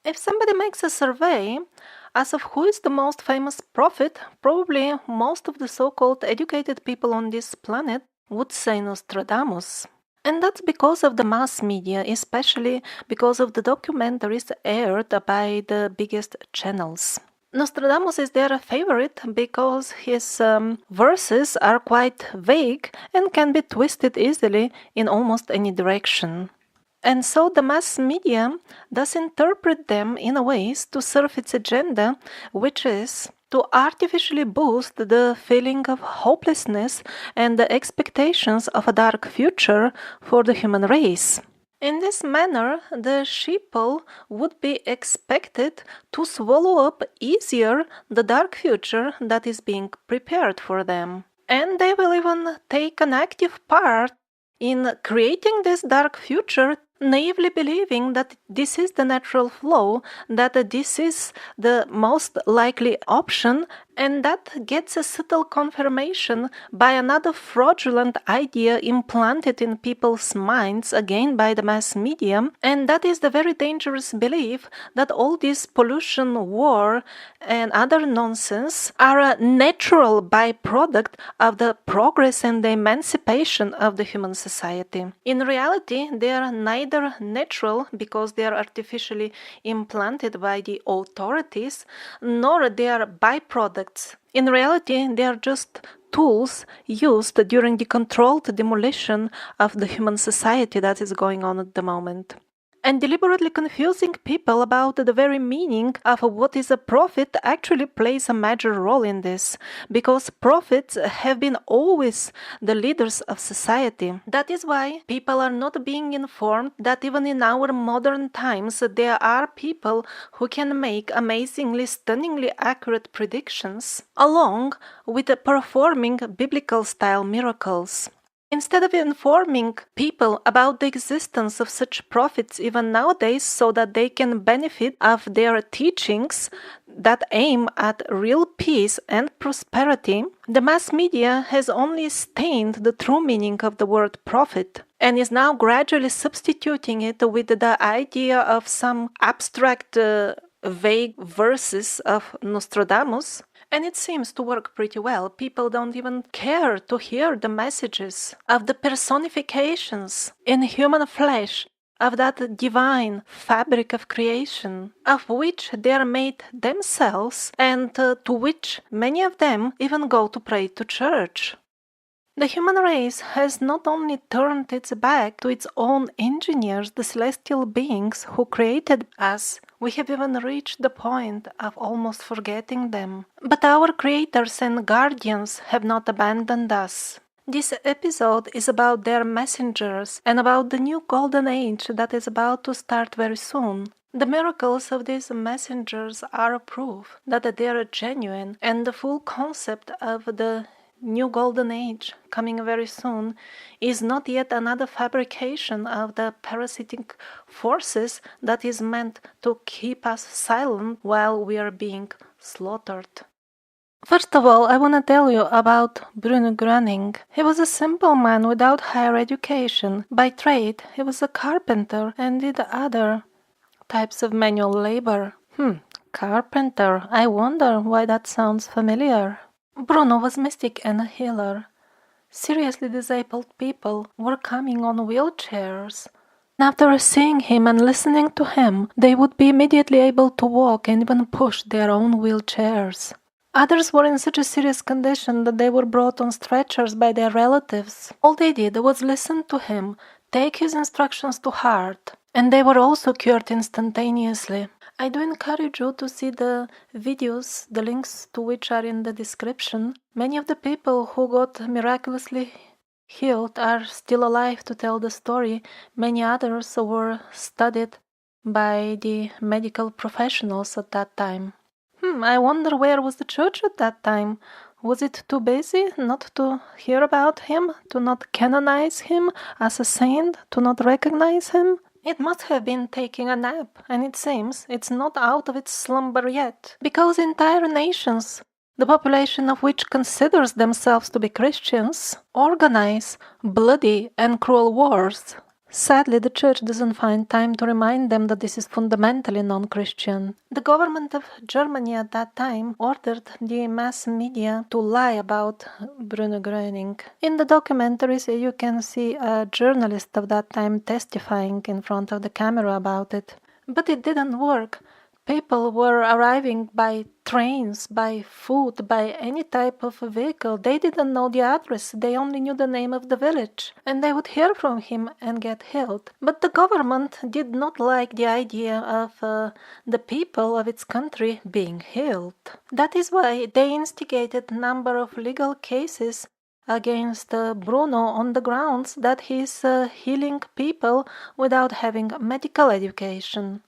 If somebody makes a survey as of who is the most famous prophet, probably most of the so-called educated people on this planet would say Nostradamus. And that's because of the mass media, especially because of the documentaries aired by the biggest channels. Nostradamus is their favorite because his verses are quite vague and can be twisted easily in almost any direction. And so the mass media does interpret them in a ways to serve its agenda, which is to artificially boost the feeling of hopelessness and the expectations of a dark future for the human race. In this manner, the sheeple would be expected to swallow up easier the dark future that is being prepared for them. And they will even take an active part in creating this dark future, naively believing that this is the natural flow, that this is the most likely option, and that gets a subtle confirmation by another fraudulent idea implanted in people's minds, again by the mass media, and that is the very dangerous belief that all this pollution, war, and other nonsense are a natural byproduct of the progress and the emancipation of the human society. In reality, they are neither natural because they are artificially implanted by the authorities, nor they are byproducts. In reality, they are just tools used during the controlled demolition of the human society that is going on at the moment. And deliberately confusing people about the very meaning of what is a prophet actually plays a major role in this, because prophets have been always the leaders of society. That is why people are not being informed that even in our modern times there are people who can make amazingly, stunningly accurate predictions, along with performing biblical-style miracles. Instead of informing people about the existence of such prophets even nowadays so that they can benefit of their teachings that aim at real peace and prosperity, the mass media has only stained the true meaning of the word prophet and is now gradually substituting it with the idea of some abstract vague verses of Nostradamus. And it seems to work pretty well. People don't even care to hear the messages of the personifications in human flesh of that divine fabric of creation, of which they are made themselves and to which many of them even go to pray to church. The human race has not only turned its back to its own engineers, the celestial beings who created us, we have even reached the point of almost forgetting them. But our creators and guardians have not abandoned us. This episode is about their messengers and about the new golden age that is about to start very soon. The miracles of these messengers are a proof that they are genuine, and the full concept of the new golden age coming very soon is not yet another fabrication of the parasitic forces that is meant to keep us silent while we are being slaughtered. First of all, I want to tell you about Bruno Gröning. He was a simple man without higher education. By trade, he was a carpenter and did other types of manual labor. Carpenter. I wonder why that sounds familiar. Bruno was mystic and a healer. Seriously disabled people were coming on wheelchairs. After seeing him and listening to him, they would be immediately able to walk and even push their own wheelchairs. Others were in such a serious condition that they were brought on stretchers by their relatives. All they did was listen to him, take his instructions to heart, and they were also cured instantaneously. I do encourage you to see the videos, the links to which are in the description. Many of the people who got miraculously healed are still alive to tell the story. Many others were studied by the medical professionals at that time. I wonder where was the church at that time? Was it too busy not to hear about him, to not canonize him as a saint, to not recognize him? It must have been taking a nap, and it seems it's not out of its slumber yet, because entire nations, the population of which considers themselves to be Christians, organize bloody and cruel wars, Sadly, the Church doesn't find time to remind them that this is fundamentally non-Christian. The government of Germany at that time ordered the mass media to lie about Bruno Gröning. In the documentaries, you can see a journalist of that time testifying in front of the camera about it. But it didn't work. People were arriving by trains, by foot, by any type of vehicle. They didn't know the address, they only knew the name of the village, and they would hear from him and get help. But the government did not like the idea of the people of its country being healed. That is why they instigated a number of legal cases against Bruno on the grounds that he is healing people without having medical education.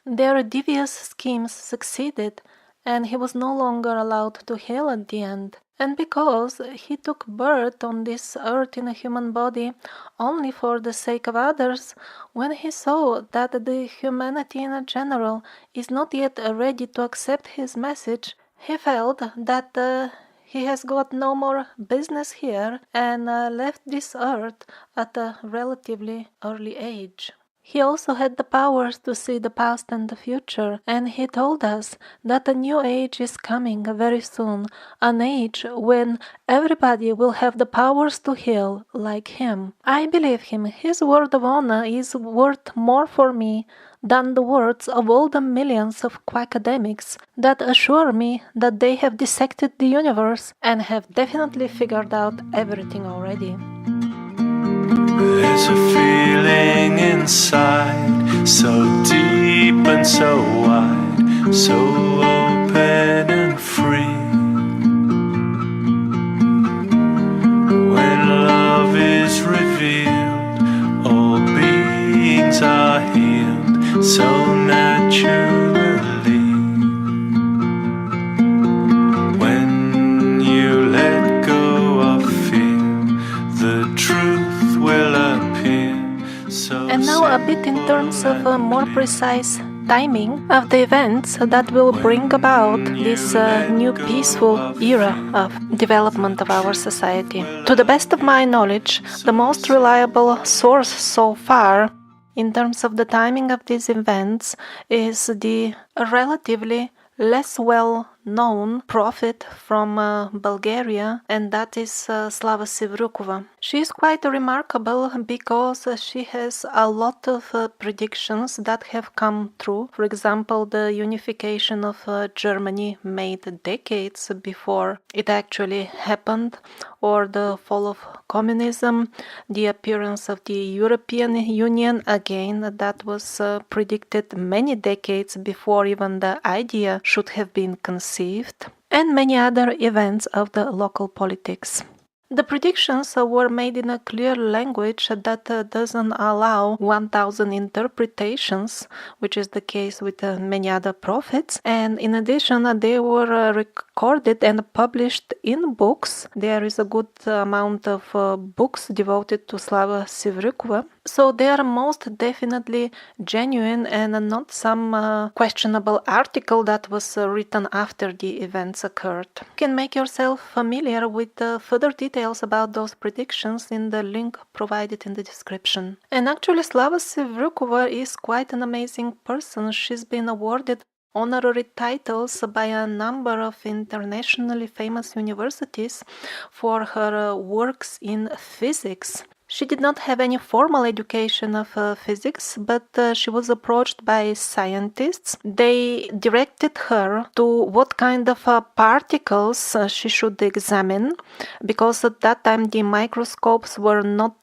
Their devious schemes succeeded, and he was no longer allowed to heal at the end. And because he took birth on this earth in a human body only for the sake of others, when he saw that the humanity in general is not yet ready to accept his message, he felt that he has got no more business here and left this earth at a relatively early age. He also had the powers to see the past and the future, and he told us that a new age is coming very soon, an age when everybody will have the powers to heal like him. I believe him. His word of honor is worth more for me than the words of all the millions of quackademics that assure me that they have dissected the universe and have definitely figured out everything already. There's a feeling inside, so deep and so wide, so open and free. When love is revealed, all beings are healed, so naturally. When you let go of fear, the truth will appear. And now a bit in terms of a more precise timing of the events that will bring about this new peaceful era of development of our society. To the best of my knowledge, the most reliable source so far in terms of the timing of these events is the relatively less well-known prophet from Bulgaria, and that is Slava Sevrukowa. She is quite remarkable because she has a lot of predictions that have come true. For example, the unification of Germany made decades before it actually happened, or the fall of communism, the appearance of the European Union, again, that was predicted many decades before even the idea should have been conceived, and many other events of the local politics. The predictions were made in a clear language that doesn't allow 1,000 interpretations, which is the case with many other prophets. And in addition, they were recorded and published in books. There is a good amount of books devoted to Slava Sevrukowa. So they are most definitely genuine and not some questionable article that was written after the events occurred. You can make yourself familiar with further details about those predictions in the link provided in the description. And actually, Slava Sevrukowa is quite an amazing person. She's been awarded honorary titles by a number of internationally famous universities for her works in physics. She did not have any formal education of physics, but she was approached by scientists. They directed her to what kind of particles she should examine, because at that time the microscopes were not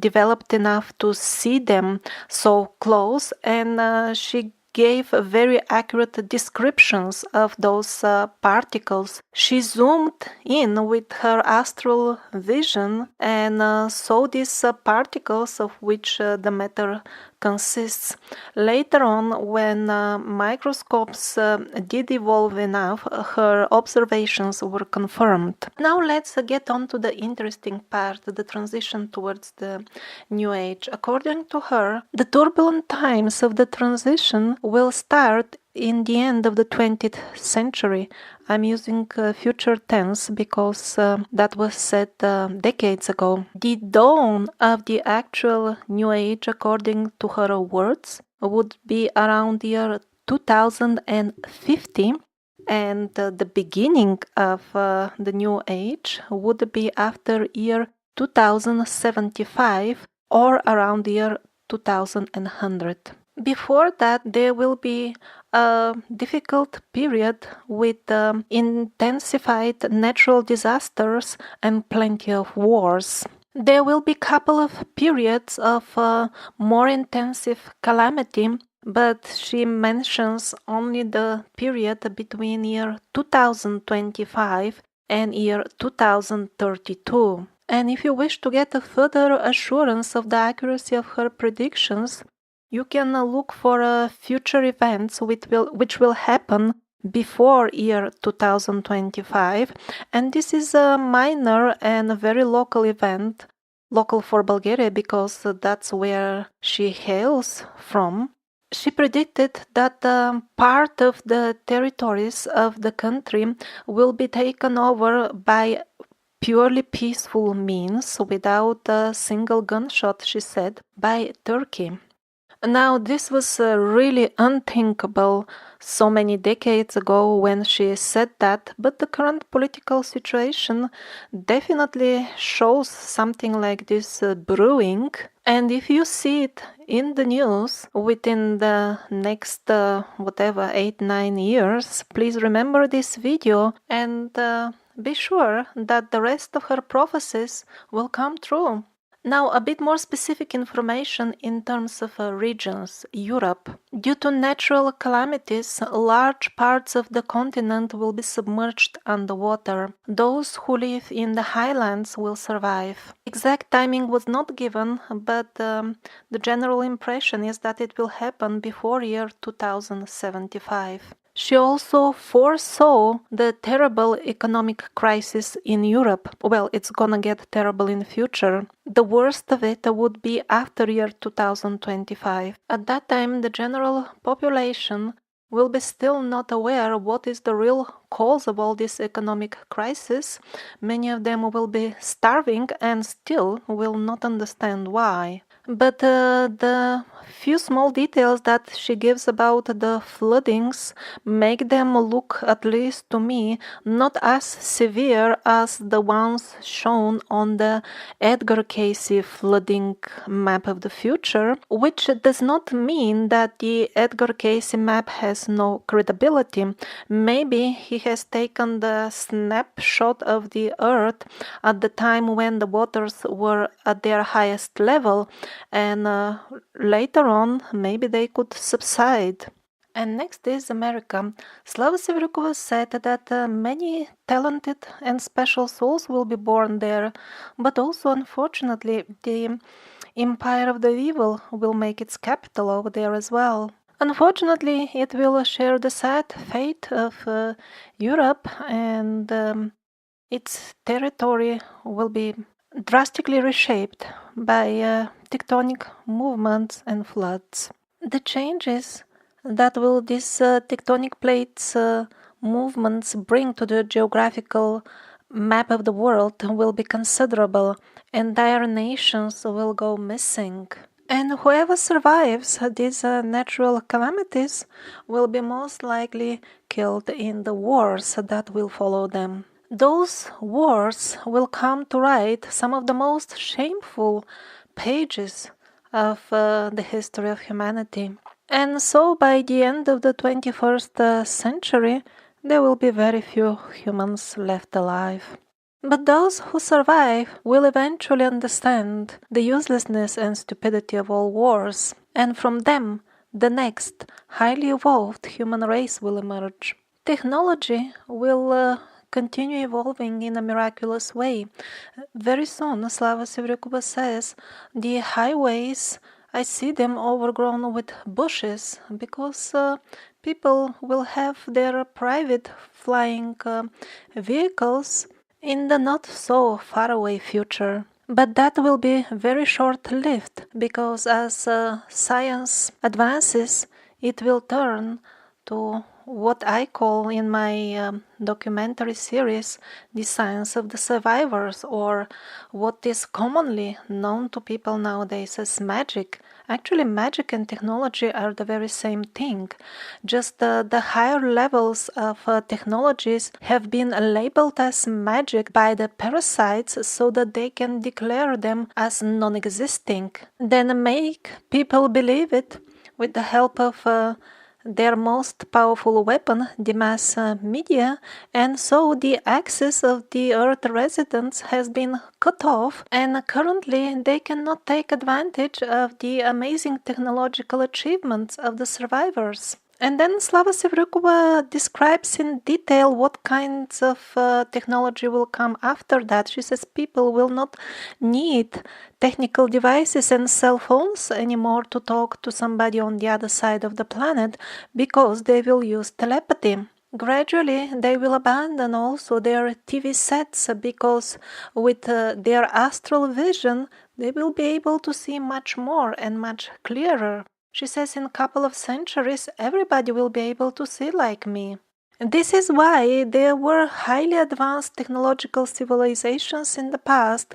developed enough to see them so close, and she gave very accurate descriptions of those particles. She zoomed in with her astral vision and saw these particles of which the matter consists. Later on, when microscopes did evolve enough, her observations were confirmed. Now let's get on to the interesting part, the transition towards the New Age. According to her, the turbulent times of the transition will start in the end of the 20th century. I'm using future tense because that was said decades ago. The dawn of the actual New Age, according to her words, would be around the year 2050, and the beginning of the New Age would be after year 2075 or around the year 2100. Before that, there will be a difficult period with intensified natural disasters and plenty of wars. There will be a couple of periods of more intensive calamity, but she mentions only the period between year 2025 and year 2032. And if you wish to get a further assurance of the accuracy of her predictions, you can look for future events which will happen before year 2025, and this is a minor and a very local event, local for Bulgaria because that's where she hails from. She predicted that part of the territories of the country will be taken over by purely peaceful means, without a single gunshot, she said, by Turkey. Now, this was really unthinkable so many decades ago when she said that, but the current political situation definitely shows something like this brewing. And if you see it in the news within the next, 8-9 years, please remember this video and be sure that the rest of her prophecies will come true. Now, a bit more specific information in terms of regions. Europe. Due to natural calamities, large parts of the continent will be submerged underwater. Those who live in the highlands will survive. Exact timing was not given, but the general impression is that it will happen before year 2075. She also foresaw the terrible economic crisis in Europe. Well, it's gonna get terrible in the future. The worst of it would be after year 2025. At that time, the general population will be still not aware what is the real cause of all this economic crisis. Many of them will be starving and still will not understand why. But the few small details that she gives about the floodings make them look, at least to me, not as severe as the ones shown on the Edgar Cayce flooding map of the future, which does not mean that the Edgar Cayce map has no credibility. Maybe he has taken the snapshot of the Earth at the time when the waters were at their highest level, and later on maybe they could subside. And next is America. Slava Sevrukowa said that many talented and special souls will be born there, but also unfortunately the Empire of the Evil will make its capital over there as well. Unfortunately, it will share the sad fate of Europe, and its territory will be drastically reshaped by tectonic movements and floods. The changes that will these tectonic plates movements bring to the geographical map of the world will be considerable. Entire nations will go missing. And whoever survives these natural calamities will be most likely killed in the wars that will follow them. Those wars will come to write some of the most shameful pages of the history of humanity. And so by the end of the 21st century, there will be very few humans left alive. But those who survive will eventually understand the uselessness and stupidity of all wars, and from them, the next, highly evolved human race will emerge. Technology will continue evolving in a miraculous way. Very soon, Slava Sevrukowa says, the highways, I see them overgrown with bushes, because people will have their private flying vehicles in the not so far away future. But that will be very short-lived, because as science advances, it will turn to what I call in my documentary series the science of the survivors, or what is commonly known to people nowadays as magic. Actually, magic and technology are the very same thing. Just the higher levels of technologies have been labeled as magic by the parasites so that they can declare them as non-existing, then make people believe it with the help of their most powerful weapon, the mass media, and so the access of the Earth residents has been cut off, and currently they cannot take advantage of the amazing technological achievements of the survivors. And then Slava Sevrukowa describes in detail what kinds of technology will come after that. She says people will not need technical devices and cell phones anymore to talk to somebody on the other side of the planet, because they will use telepathy. Gradually, they will abandon also their TV sets, because with their astral vision, they will be able to see much more and much clearer. She says in a couple of centuries, everybody will be able to see like me. This is why there were highly advanced technological civilizations in the past,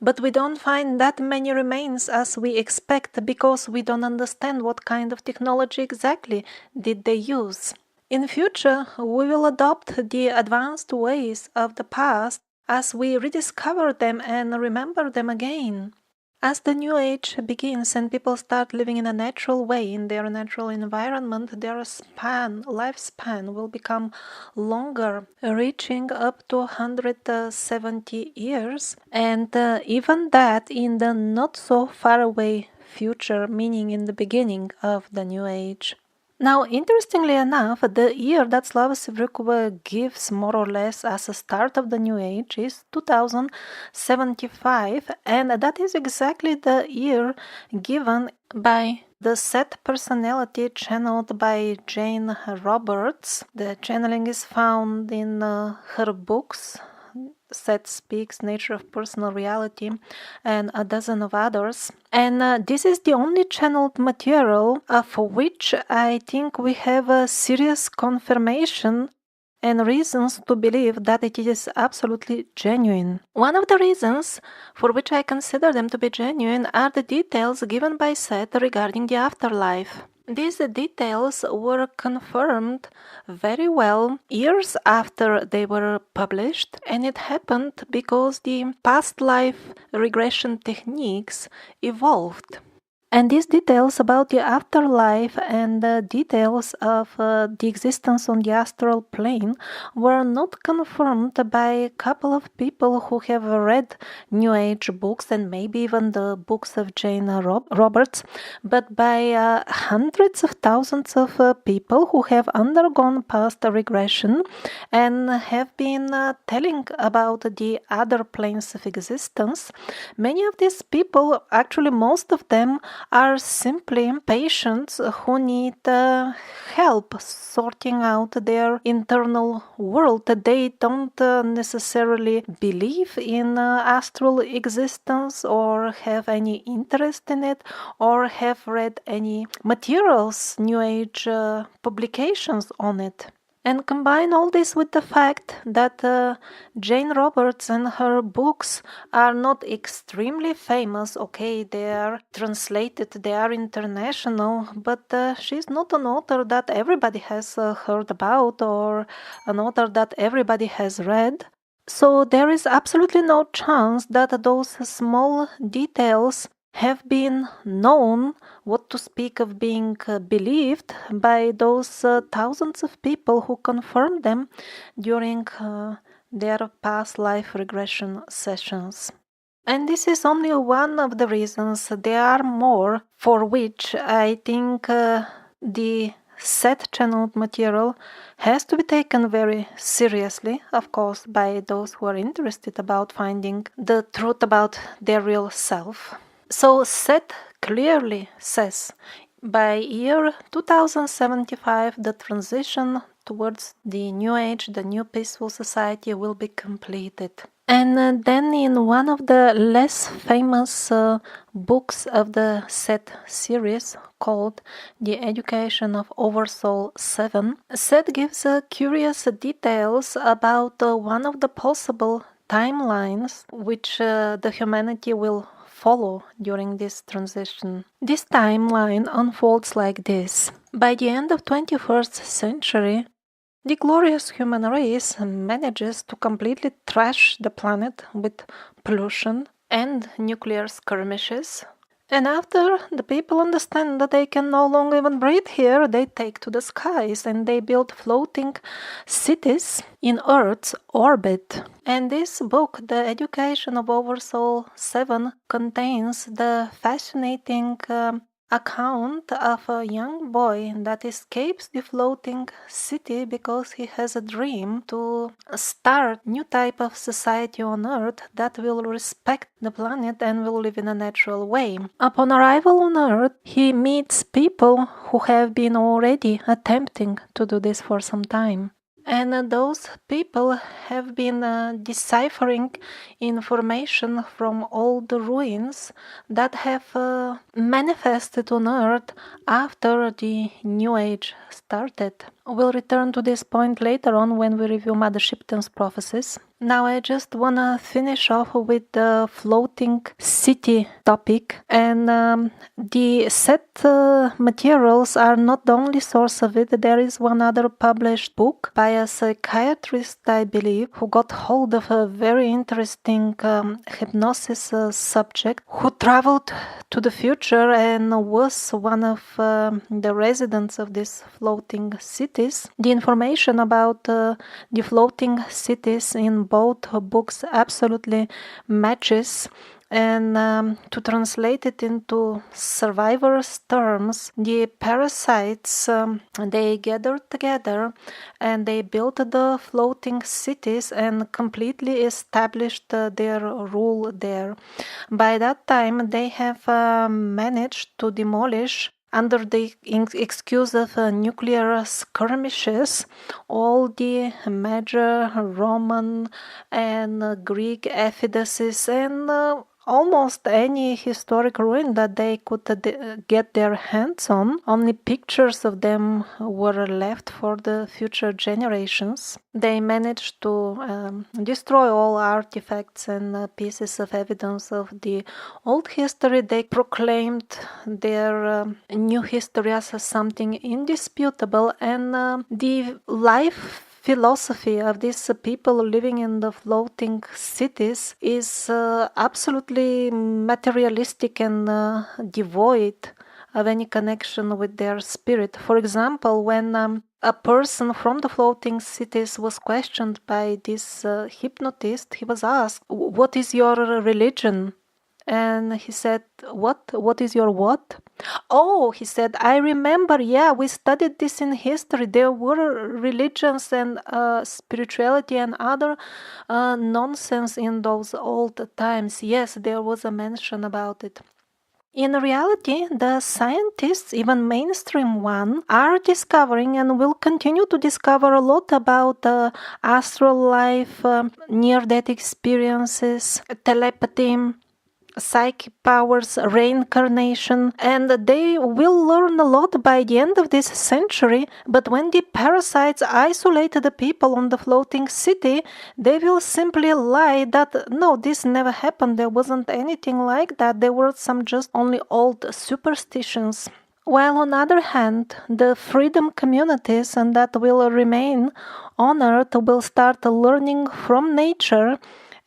but we don't find that many remains as we expect, because we don't understand what kind of technology exactly did they use. In future, we will adopt the advanced ways of the past as we rediscover them and remember them again. As the new age begins and people start living in a natural way in their natural environment, their lifespan will become longer, reaching up to 170 years, and even that in the not so far away future, meaning in the beginning of the new age. Now, interestingly enough, the year that Slava Sevrukowa gives more or less as a start of the New Age is 2075, and that is exactly the year given by the Seth personality channeled by Jane Roberts. The channeling is found in her books, Seth Speaks, Nature of Personal Reality, and a dozen of others. And this is the only channeled material for which I think we have a serious confirmation and reasons to believe that it is absolutely genuine. One of the reasons for which I consider them to be genuine are the details given by Seth regarding the afterlife. These details were confirmed very well years after they were published, and it happened because the past life regression techniques evolved. And these details about the afterlife and the details of the existence on the astral plane were not confirmed by a couple of people who have read New Age books and maybe even the books of Jane Roberts, but by hundreds of thousands of people who have undergone past regression and have been telling about the other planes of existence. Many of these people, actually most of them, are simply patients who need help sorting out their internal world. They don't necessarily believe in astral existence or have any interest in it or have read any materials, New Age publications on it. And combine all this with the fact that Jane Roberts and her books are not extremely famous. Okay, they are translated, they are international, but she's not an author that everybody has heard about or an author that everybody has read. So there is absolutely no chance that those small details have been known, what to speak of being believed, by those thousands of people who confirmed them during their past life regression sessions. And this is only one of the reasons. There are more for which I think the Seth channeled material has to be taken very seriously, of course, by those who are interested about finding the truth about their real self. So Seth clearly says, by year 2075, the transition towards the New Age, the new peaceful society, will be completed. And then in one of the less famous books of the Seth series called The Education of Oversoul 7, Seth gives curious details about one of the possible timelines which the humanity will follow during this transition. This timeline unfolds like this. By the end of 21st century, the glorious human race manages to completely trash the planet with pollution and nuclear skirmishes. And after the people understand that they can no longer even breathe here, they take to the skies and they build floating cities in Earth's orbit. And this book, The Education of Oversoul 7, contains the fascinating account of a young boy that escapes the floating city because he has a dream to start new type of society on Earth that will respect the planet and will live in a natural way. Upon arrival on Earth, he meets people who have been already attempting to do this for some time. And those people have been deciphering information from all the ruins that have manifested on Earth after the New Age started. We'll return to this point later on when we review Mother Shipton's prophecies. Now I just want to finish off with the floating city topic, and the Seth materials are not the only source of it. There is one other published book by a psychiatrist, I believe, who got hold of a very interesting hypnosis subject who traveled to the future and was one of the residents of these floating cities. The information about the floating cities in both books absolutely matches. And to translate it into survivors' terms, the parasites, they gathered together and they built the floating cities and completely established their rule there. By that time, they have managed to demolish, under the excuse of nuclear skirmishes, all the major Roman and Greek effigies and almost any historic ruin that they could get their hands on. Only pictures of them were left for the future generations. They managed to destroy all artifacts and pieces of evidence of the old history. They proclaimed their new history as something indisputable, and the life philosophy of these people living in the floating cities is absolutely materialistic and devoid of any connection with their spirit. For example, when a person from the floating cities was questioned by this hypnotist, he was asked, "What is your religion?" And he said, What is your what? Oh, he said, I remember, yeah, we studied this in history. There were religions and spirituality and other nonsense in those old times. Yes, there was a mention about it. In reality, the scientists, even mainstream one, are discovering and will continue to discover a lot about astral life, near-death experiences, telepathy, psychic powers, reincarnation, and they will learn a lot by the end of this century. But when the parasites isolate the people on the floating city, they will simply lie that no, this never happened, there wasn't anything like that, there were some just only old superstitions. While on the other hand, the freedom communities, and that will remain on Earth, will start learning from nature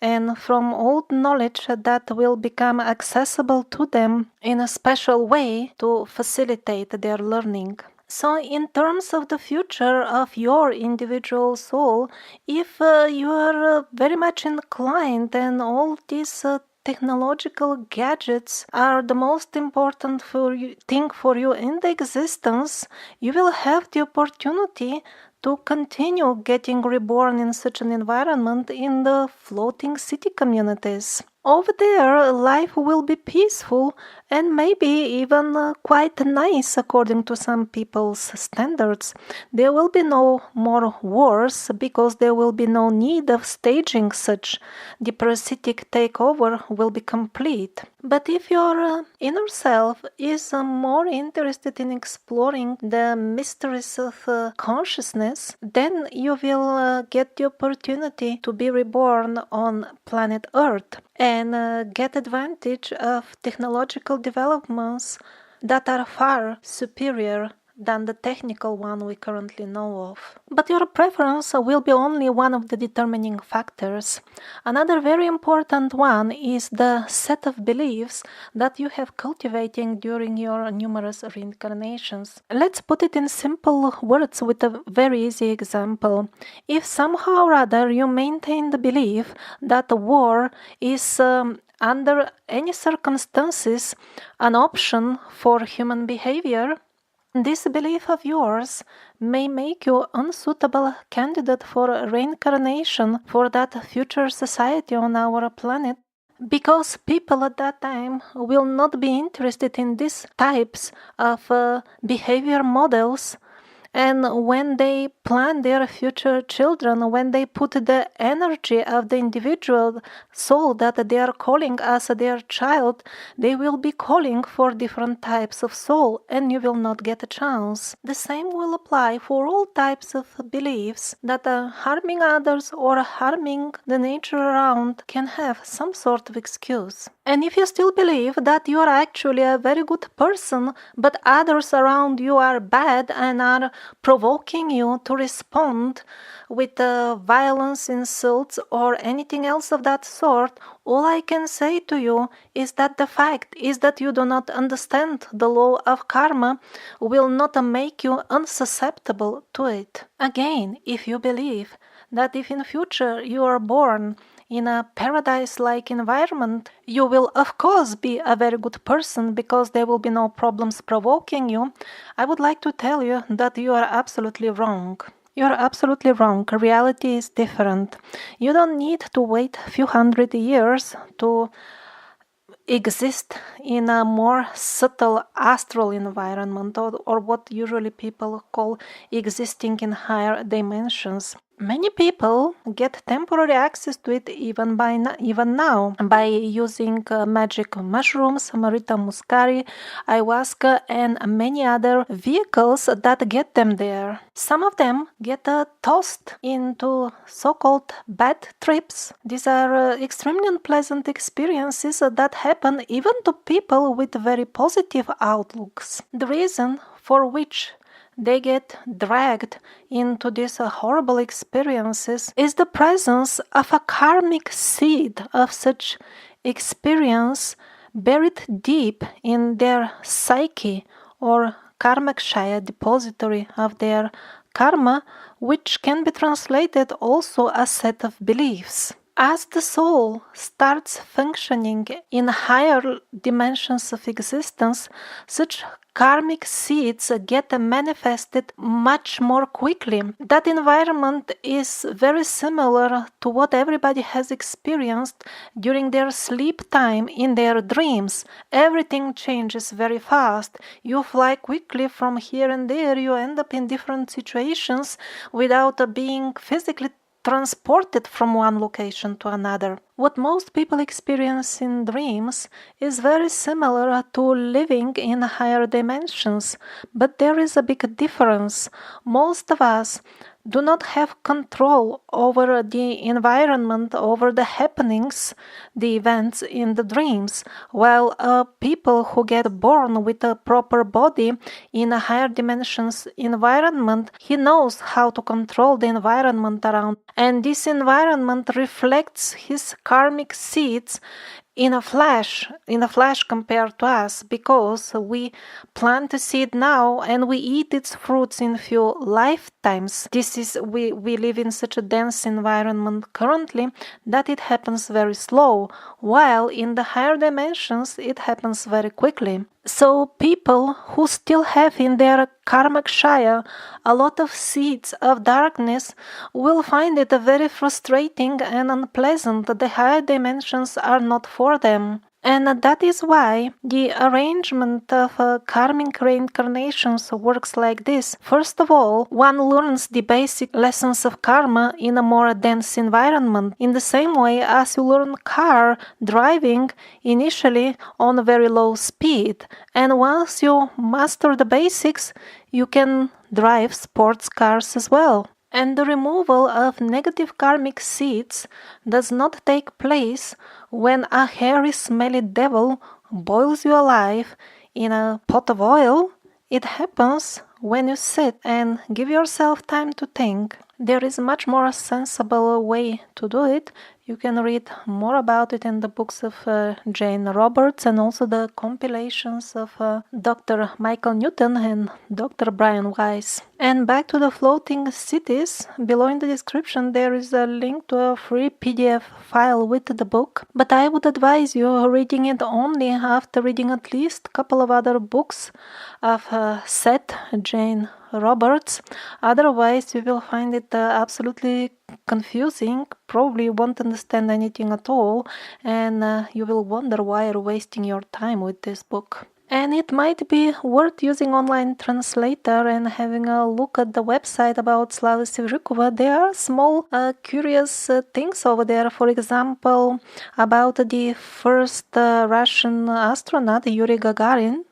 and from old knowledge that will become accessible to them in a special way to facilitate their learning. So in terms of the future of your individual soul, if you are very much inclined and all these technological gadgets are the most important thing for you in the existence, you will have the opportunity to continue getting reborn in such an environment in the floating city communities. Over there, life will be peaceful and maybe even quite nice according to some people's standards. There will be no more wars because there will be no need of staging such. The parasitic takeover will be complete. But if your inner self is more interested in exploring the mysteries of consciousness, then you will get the opportunity to be reborn on planet Earth and get advantage of technological developments that are far superior than the technical one we currently know of. But your preference will be only one of the determining factors. Another very important one is the set of beliefs that you have cultivating during your numerous reincarnations. Let's put it in simple words with a very easy example. If somehow or other you maintain the belief that war is under any circumstances an option for human behavior, this belief of yours may make you unsuitable candidate for reincarnation for that future society on our planet, because people at that time will not be interested in these types of behavior models. And when they plan their future children, when they put the energy of the individual soul that they are calling as their child, they will be calling for different types of soul, and you will not get a chance. The same will apply for all types of beliefs that harming others or harming the nature around can have some sort of excuse. And if you still believe that you are actually a very good person, but others around you are bad and are provoking you to respond with violence, insults, or anything else of that sort, all I can say to you is that the fact is that you do not understand the law of karma will not make you unsusceptible to it. Again, if you believe that if in future you are born in a paradise-like environment, you will of course be a very good person because there will be no problems provoking you, I would like to tell you that you are absolutely wrong. You are absolutely wrong. Reality is different. You don't need to wait a few hundred years to exist in a more subtle astral environment, or what usually people call existing in higher dimensions. Many people get temporary access to it even now by using magic mushrooms, Marita muscari, ayahuasca, and many other vehicles that get them there. Some of them get tossed into so-called bad trips. These are extremely unpleasant experiences that happen even to people with very positive outlooks. The reason for which they get dragged into these horrible experiences is the presence of a karmic seed of such experience buried deep in their psyche, or karmakshaya, depository of their karma, which can be translated also as set of beliefs. As the soul starts functioning in higher dimensions of existence, such karmic seeds get manifested much more quickly. That environment is very similar to what everybody has experienced during their sleep time in their dreams. Everything changes very fast. You fly quickly from here and there. You end up in different situations without being physically transported from one location to another. What most people experience in dreams is very similar to living in higher dimensions, but there is a big difference. Most of us do not have control over the environment, over the happenings, the events in the dreams, while people who get born with a proper body in a higher dimensions environment, he knows how to control the environment around, and this environment reflects his karmic seeds in a flash compared to us, because we plant a seed now and we eat its fruits in few lifetimes. We live in such a dense environment currently that it happens very slow, while in the higher dimensions it happens very quickly. So people who still have in their karmic shaya a lot of seeds of darkness will find it very frustrating and unpleasant. The higher dimensions are not for them. And that is why the arrangement of karmic reincarnations works like this. First of all, one learns the basic lessons of karma in a more dense environment, in the same way as you learn car driving initially on a very low speed. And once you master the basics, you can drive sports cars as well. And the removal of negative karmic seeds does not take place when a hairy, smelly devil boils you alive in a pot of oil. It happens when you sit and give yourself time to think. There is a much more sensible way to do it. You can read more about it in the books of Jane Roberts and also the compilations of Dr. Michael Newton and Dr. Brian Weiss. And back to the floating cities, below in the description there is a link to a free PDF file with the book, but I would advise you reading it only after reading at least a couple of other books of Seth, Jane Roberts. Otherwise you will find it absolutely confusing, probably won't understand anything at all, and you will wonder why you're wasting your time with this book. And it might be worth using online translator and having a look at the website about Slava Sevrukowa. There are small curious things over there. For example, about the first Russian astronaut, Yuri Gagarin.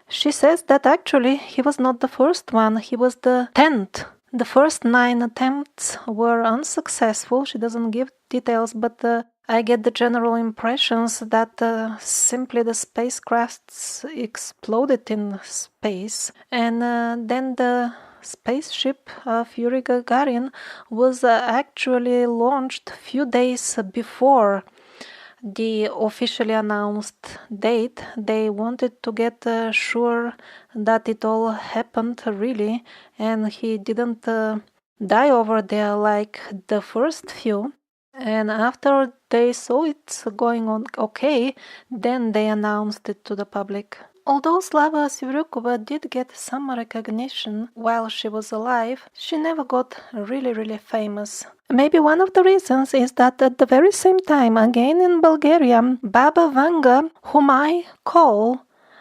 She says that actually he was not the first one, he was the 10th. The first 9 attempts were unsuccessful. She doesn't give details, but I get the general impressions that simply the spacecrafts exploded in space. And then the spaceship of Yuri Gagarin was actually launched a few days before the officially announced date. They wanted to get sure that it all happened really and he didn't die over there like the first few. And after they saw it's going on okay, then they announced it to the public. Although Slava Sevrukowa did get some recognition while she was alive, she never got really famous. Maybe one of the reasons is that at the very same time, again in Bulgaria, Baba Vanga, whom I call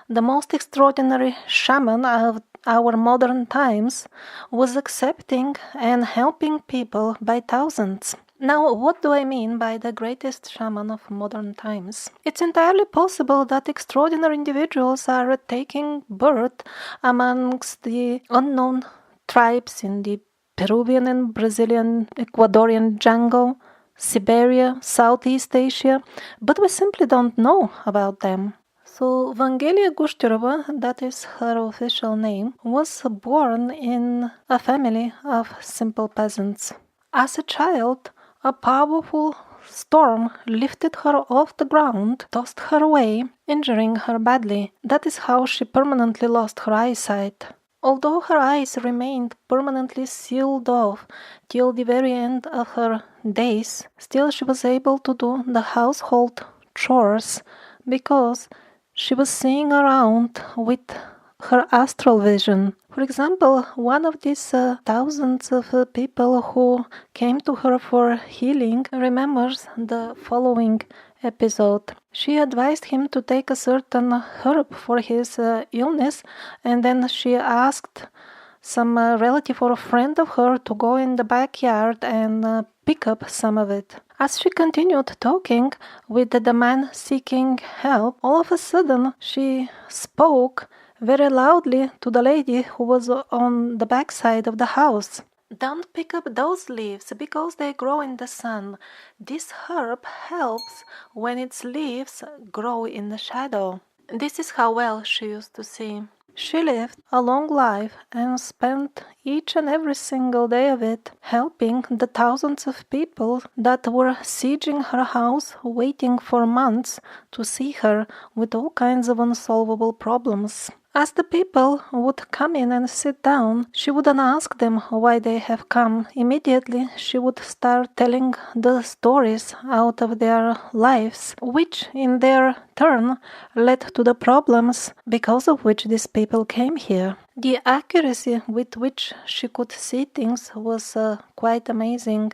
the most extraordinary shaman of our modern times, was accepting and helping people by thousands. Now, what do I mean by the greatest shaman of modern times? It's entirely possible that extraordinary individuals are taking birth amongst the unknown tribes in the Peruvian and Brazilian, Ecuadorian jungle, Siberia, Southeast Asia, but we simply don't know about them. So, Vangelia Gushtirova, that is her official name, was born in a family of simple peasants. As a child, a powerful storm lifted her off the ground, tossed her away, injuring her badly. That is how she permanently lost her eyesight. Although her eyes remained permanently sealed off till the very end of her days, still she was able to do the household chores because she was seeing around with her astral vision. For example, one of these thousands of people who came to her for healing remembers the following episode. She advised him to take a certain herb for his illness, and then she asked some relative or a friend of her to go in the backyard and pick up some of it. As she continued talking with the man seeking help, all of a sudden she spoke very loudly to the lady who was on the backside of the house. Don't pick up those leaves because they grow in the sun. This herb helps when its leaves grow in the shadow. This is how well she used to see. She lived a long life and spent each and every single day of it helping the thousands of people that were sieging her house, waiting for months to see her with all kinds of unsolvable problems. As the people would come in and sit down, she wouldn't ask them why they have come. Immediately, she would start telling the stories out of their lives, which in their turn led to the problems because of which these people came here. The accuracy with which she could see things was quite amazing.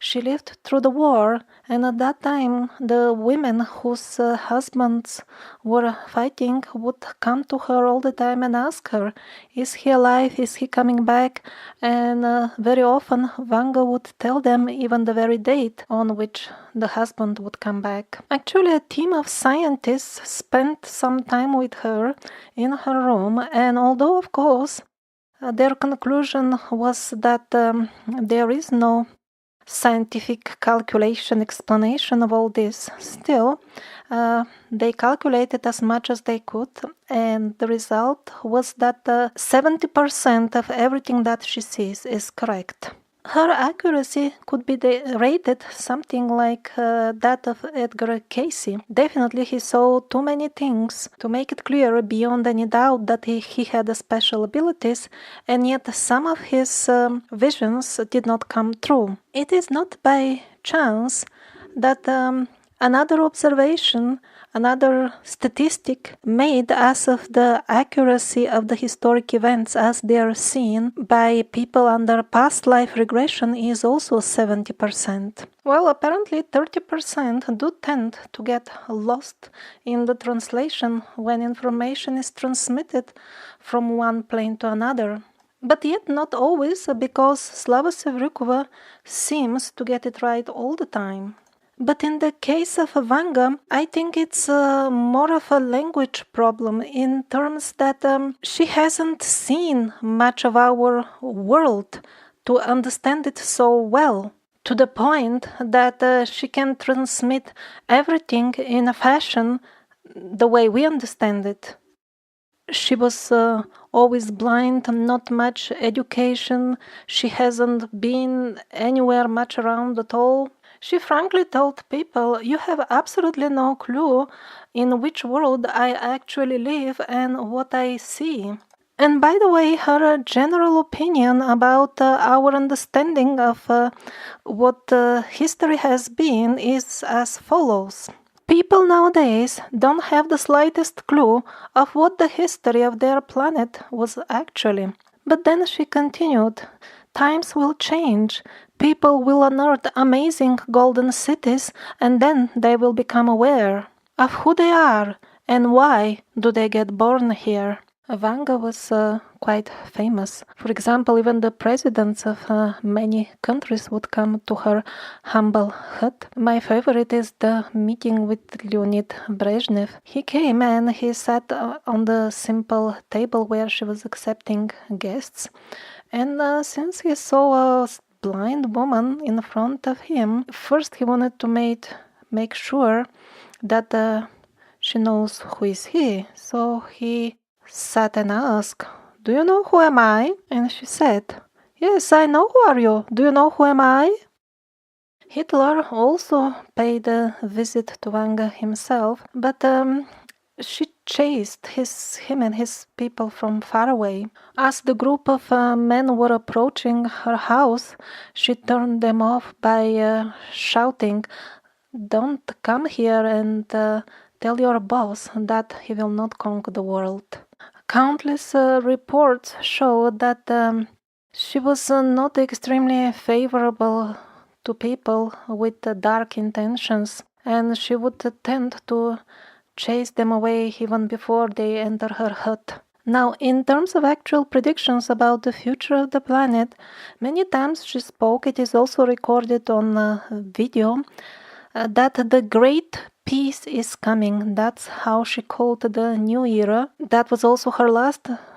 She lived through the war, and at that time, the women whose husbands were fighting would come to her all the time and ask her, "Is he alive? Is he coming back?" And very often, Vanga would tell them even the very date on which the husband would come back. Actually, a team of scientists spent some time with her in her room, and although, of course, their conclusion was that there is no scientific calculation explanation of all this. Still, they calculated as much as they could, and the result was that 70% of everything that she sees is correct. Her accuracy could be rated something like that of Edgar Cayce. Definitely he saw too many things to make it clear beyond any doubt that he had special abilities, and yet some of his visions did not come true. It is not by chance that another observation, another statistic made as of the accuracy of the historic events as they are seen by people under past life regression is also 70%. Well, apparently 30% do tend to get lost in the translation when information is transmitted from one plane to another. But yet not always, because Slava Sevrukowa seems to get it right all the time. But in the case of Vanga, I think it's more of a language problem in terms that she hasn't seen much of our world to understand it so well, to the point that she can transmit everything in a fashion the way we understand it. She was always blind, not much education, she hasn't been anywhere much around at all. She frankly told people, "You have absolutely no clue in which world I actually live and what I see." And by the way, her general opinion about our understanding of what history has been is as follows. People nowadays don't have the slightest clue of what the history of their planet was actually. But then she continued, "Times will change. People will unearth amazing golden cities, and then they will become aware of who they are and why do they get born here." Vanga was quite famous. For example, even the presidents of many countries would come to her humble hut. My favorite is the meeting with Leonid Brezhnev. He came and he sat on the simple table where she was accepting guests. And since he saw a blind woman in front of him, first he wanted to make sure that she knows who is he. So he sat and asked, "Do you know who am I?" And she said, "Yes, I know who are you. Do you know who am I?" Hitler also paid a visit to Vanga himself, but she chased him and his people from far away. As the group of men were approaching her house, she turned them off by shouting, "Don't come here and tell your boss that he will not conquer the world." Countless reports show that she was not extremely favorable to people with dark intentions, and she would tend to chase them away even before they enter her hut. Now, in terms of actual predictions about the future of the planet, many times she spoke, it is also recorded on video, that the great peace is coming. That's how she called the new era. That was also her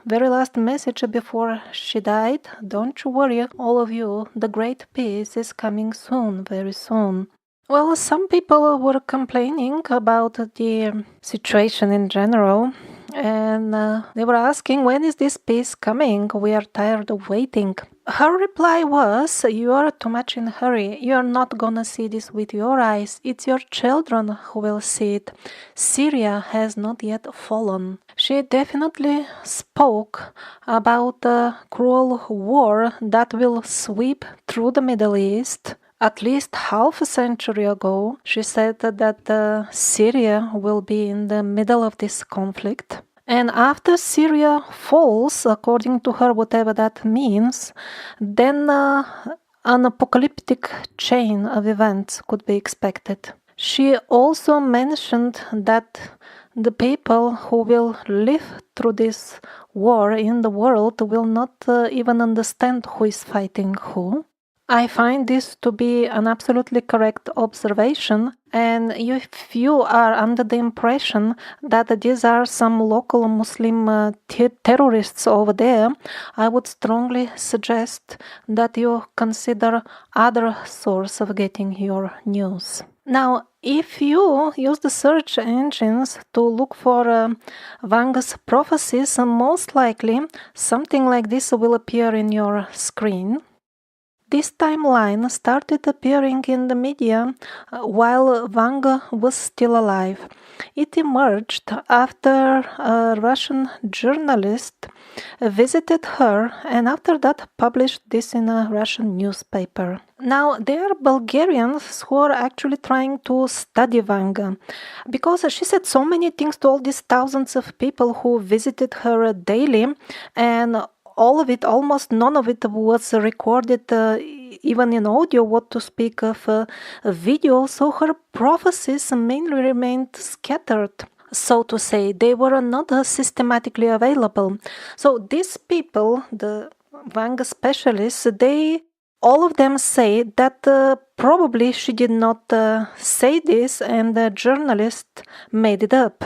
very last message before she died. "Don't you worry, all of you, the great peace is coming soon, very soon." Well, some people were complaining about the situation in general, and they were asking, when is this peace coming? We are tired of waiting. Her reply was, you are too much in a hurry. You are not gonna see this with your eyes. It's your children who will see it. Syria has not yet fallen. She definitely spoke about the cruel war that will sweep through the Middle East. At least half a century ago, she said that Syria will be in the middle of this conflict. And after Syria falls, according to her, whatever that means, then an apocalyptic chain of events could be expected. She also mentioned that the people who will live through this war in the world will not even understand who is fighting who. I find this to be an absolutely correct observation, and if you are under the impression that these are some local Muslim terrorists over there, I would strongly suggest that you consider other source of getting your news. Now, if you use the search engines to look for Vanga's prophecies, most likely something like this will appear in your screen. This timeline started appearing in the media while Vanga was still alive. It emerged after a Russian journalist visited her and after that published this in a Russian newspaper. Now, there are Bulgarians who are actually trying to study Vanga because she said so many things to all these thousands of people who visited her daily, and all of it, almost none of it was recorded even in audio, what to speak of a video, so her prophecies mainly remained scattered. So to say, they were not systematically available. So these people, the Vanga specialists, all of them say that probably she did not say this and the journalist made it up.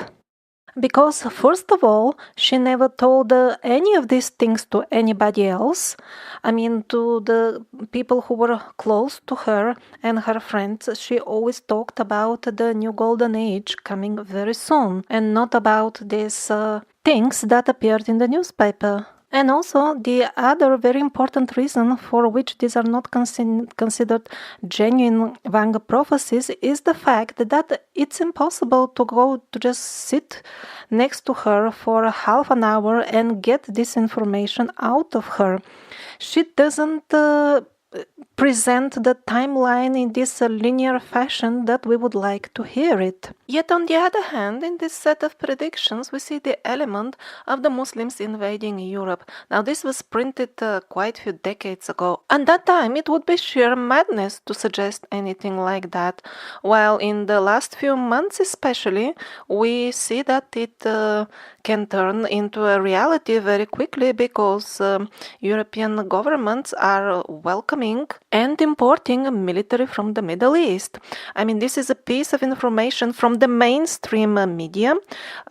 Because, first of all, she never told any of these things to anybody else. I mean, to the people who were close to her and her friends, she always talked about the new golden age coming very soon, and not about these things that appeared in the newspaper. And also, the other very important reason for which these are not considered genuine Vanga prophecies is the fact that it's impossible to go to just sit next to her for half an hour and get this information out of her. She doesn't present the timeline in this linear fashion that we would like to hear it. Yet on the other hand, in this set of predictions, we see the element of the Muslims invading Europe. Now, this was printed quite a few decades ago. At that time, it would be sheer madness to suggest anything like that. While in the last few months especially, we see that it can turn into a reality very quickly because European governments are welcoming and importing military from the Middle East. I mean, this is a piece of information from the mainstream media,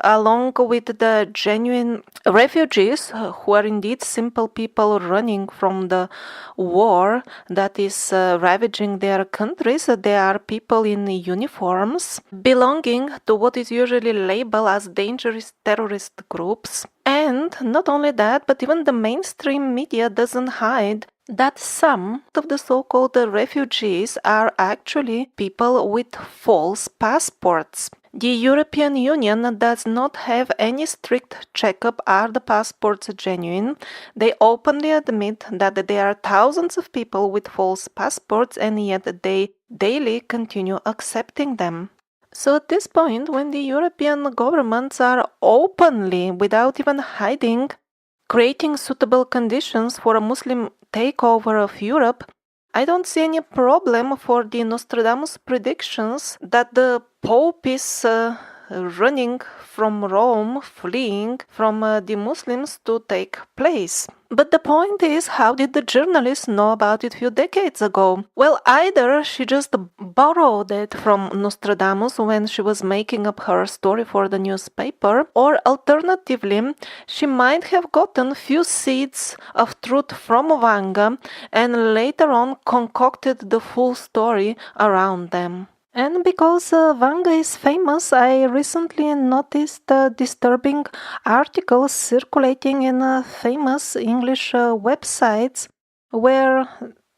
along with the genuine refugees who are indeed simple people running from the war that is ravaging their countries. They are people in uniforms belonging to what is usually labeled as dangerous terrorist groups. And not only that, but even the mainstream media doesn't hide that some of the so-called refugees are actually people with false passports. The European Union does not have any strict checkup are the passports genuine. They openly admit that there are thousands of people with false passports and yet they daily continue accepting them. So at this point, when the European governments are openly, without even hiding, creating suitable conditions for a Muslim takeover of Europe, I don't see any problem for the Nostradamus predictions that the Pope is running from Rome, fleeing from the Muslims to take place. But the point is, how did the journalist know about it a few decades ago? Well, either she just borrowed it from Nostradamus when she was making up her story for the newspaper, or alternatively, she might have gotten few seeds of truth from Vanga and later on concocted the full story around them. And because Vanga is famous, I recently noticed disturbing articles circulating in famous English websites where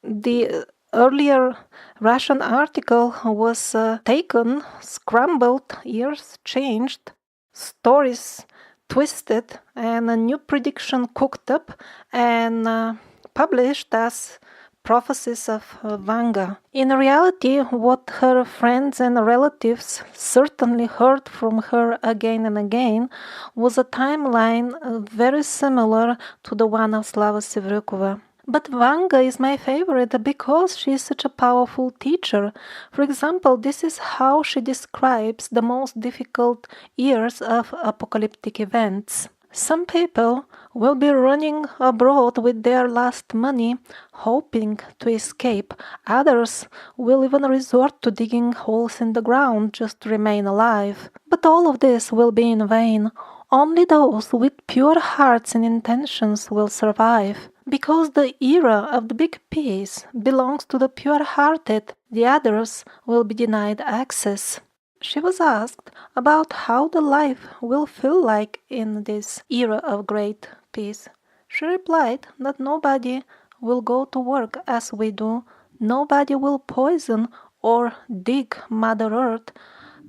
the earlier Russian article was taken, scrambled, ears changed, stories twisted, and a new prediction cooked up and published as Prophecies of Vanga. In reality, what her friends and relatives certainly heard from her again and again was a timeline very similar to the one of Slava Sevrukowa. But Vanga is my favorite because she is such a powerful teacher. For example, this is how she describes the most difficult years of apocalyptic events. Some people will be running abroad with their last money, hoping to escape. Others will even resort to digging holes in the ground just to remain alive. But all of this will be in vain. Only those with pure hearts and intentions will survive. Because the era of the big peace belongs to the pure-hearted, the others will be denied access. She was asked about how the life will feel like in this era of great peace. She replied that nobody will go to work as we do, nobody will poison or dig Mother Earth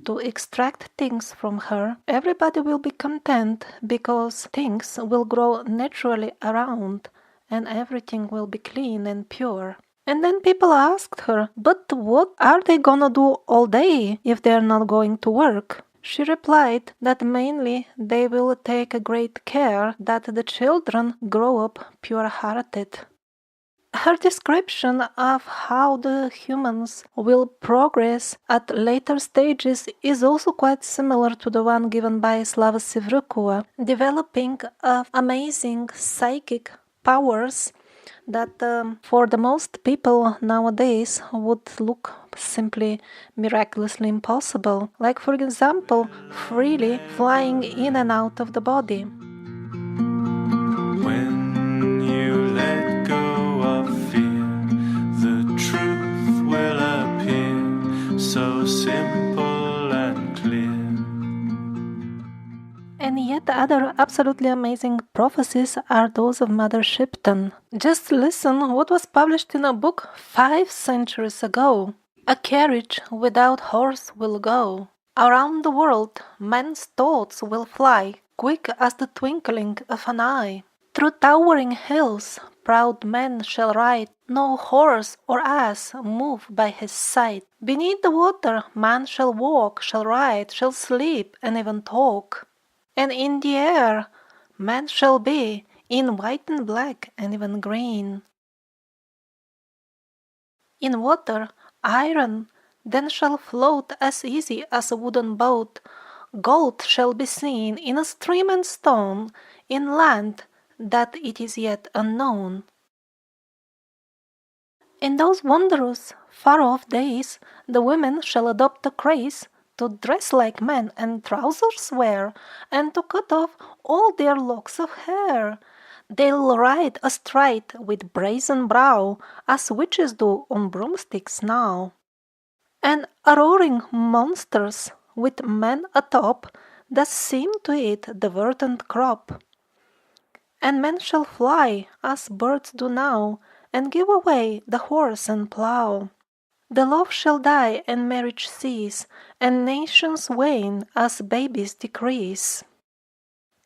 to extract things from her. Everybody will be content because things will grow naturally around and everything will be clean and pure. And then people asked her, but what are they gonna do all day if they're not going to work? She replied that mainly they will take great care that the children grow up pure-hearted. Her description of how the humans will progress at later stages is also quite similar to the one given by Slava Sevrukowa, developing of amazing psychic powers that for the most people nowadays would look simply miraculously impossible, like for example freely flying in and out of the body. When you let go of fear, the truth will appear, so simple and clear. And yet other absolutely amazing prophecies are those of Mother Shipton. Just listen what was published in a book 5 centuries ago. A carriage without horse will go. Around the world men's thoughts will fly, quick as the twinkling of an eye. Through towering hills proud men shall ride, no horse or ass move by his side. Beneath the water man shall walk, shall ride, shall sleep, and even talk. And in the air man shall be, in white and black and even green. In water, iron then shall float as easy as a wooden boat. Gold shall be seen in a stream and stone, in land that it is yet unknown. In those wondrous, far-off days, the women shall adopt a craze to dress like men and trousers wear, and to cut off all their locks of hair. They'll ride astride with brazen brow, as witches do on broomsticks now. And roaring monsters, with men atop, that seem to eat the verdant crop. And men shall fly, as birds do now, and give away the horse and plough. The love shall die and marriage cease, and nations wane as babies decrease.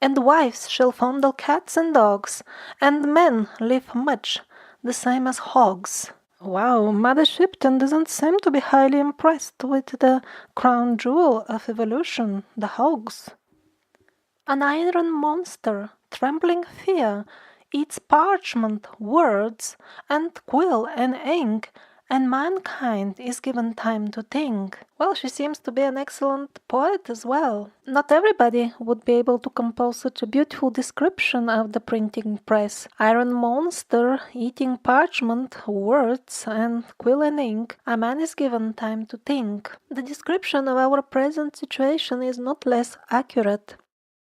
And wives shall fondle cats and dogs, and men live much, the same as hogs. Wow, Mother Shipton doesn't seem to be highly impressed with the crown jewel of evolution, the hogs. An iron monster, trembling fear, eats parchment, words, and quill and ink, and mankind is given time to think. Well, she seems to be an excellent poet as well. Not everybody would be able to compose such a beautiful description of the printing press. Iron monster eating parchment, words, and quill and ink. A man is given time to think. The description of our present situation is not less accurate.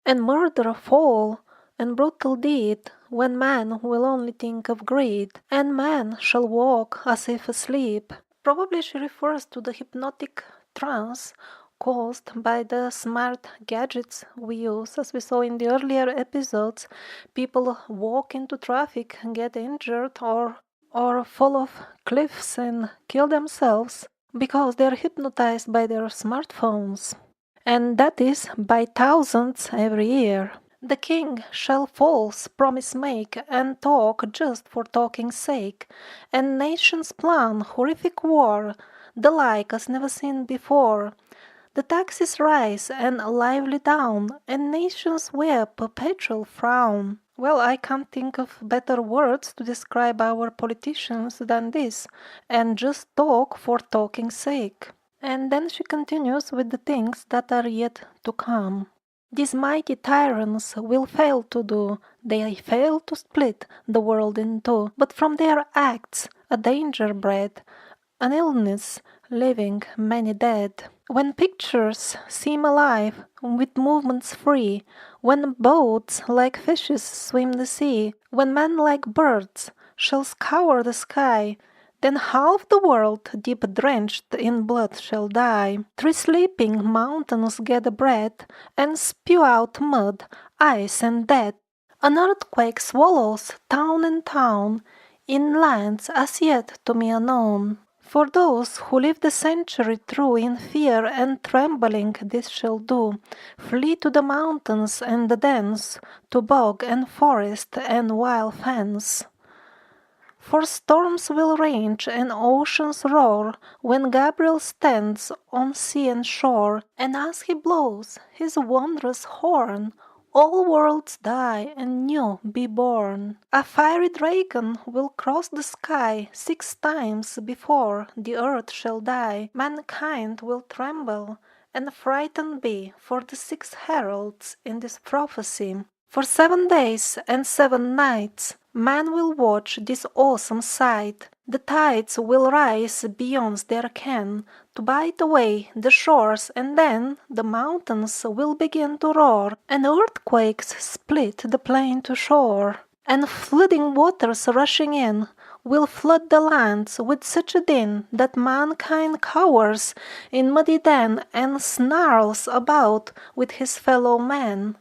And murder fall, and brutal deed, when man will only think of greed, and man shall walk as if asleep. Probably she refers to the hypnotic trance caused by the smart gadgets we use. As we saw in the earlier episodes, people walk into traffic, get injured, or fall off cliffs and kill themselves because they're hypnotized by their smartphones. And that is by thousands every year. The king shall false promise make and talk just for talking's sake, and nations plan horrific war, the like as never seen before. The taxes rise and lively down, and nations wear perpetual frown. Well, I can't think of better words to describe our politicians than this, and just talk for talking's sake. And then she continues with the things that are yet to come. These mighty tyrants will fail to do, they fail to split the world in two, but from their acts a danger bred, an illness, leaving many dead. When pictures seem alive, with movements free, when boats like fishes swim the sea, when men like birds shall scour the sky, then half the world, deep drenched in blood, shall die. 3 sleeping mountains gather breath, and spew out mud, ice, and death. An earthquake swallows town and town, in lands as yet to me unknown. For those who live the century through in fear and trembling this shall do, flee to the mountains and the dens, to bog and forest and wild fens. For storms will range and oceans roar when Gabriel stands on sea and shore, and as he blows his wondrous horn, all worlds die and new be born. A fiery dragon will cross the sky 6 times before the earth shall die. Mankind will tremble and frightened be for the 6 heralds in this prophecy. For 7 days and 7 nights man will watch this awesome sight. The tides will rise beyond their ken to bite away the shores, and then the mountains will begin to roar, and earthquakes split the plain to shore. And flooding waters rushing in will flood the lands with such a din that mankind cowers in muddy den and snarls about with his fellow men.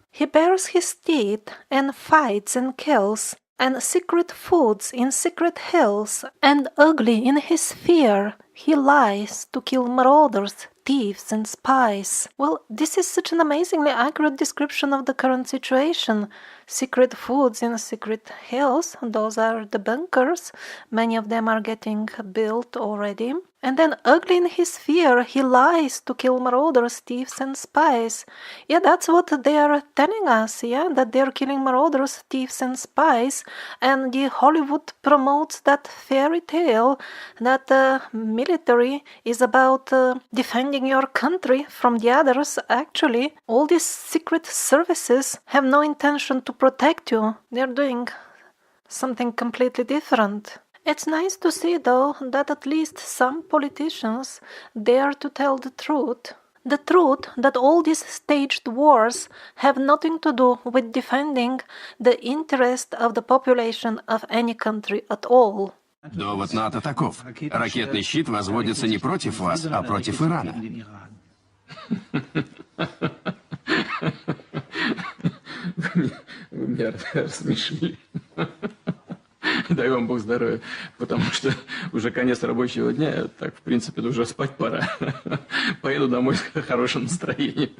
He bares his teeth and fights and kills, and secret foods in secret hills, and ugly in his fear he lies to kill marauders, thieves, and spies. Well, this is such an amazingly accurate description of the current situation. Secret foods in secret hills, those are the bunkers. Many of them are getting built already. And then ugly in his fear, he lies to kill marauders, thieves, and spies. Yeah, that's what they are telling us, yeah, that they're killing marauders, thieves, and spies. And the Hollywood promotes that fairy tale that the military is about defending your country from the others. Actually, all these secret services have no intention to protect you. They're doing something completely different. It's nice to see, though, that at least some politicians dare to tell the truth. The truth that all these staged wars have nothing to do with defending the interest of the population of any country at all. Довод НАТО таков. Ракетный щит возводится не против вас, а против Ирана. Вы меня рассмешили. Дай вам Бог здоровья, потому что уже конец рабочего дня, так, в принципе, уже спать пора. Поеду домой с хорошим настроением.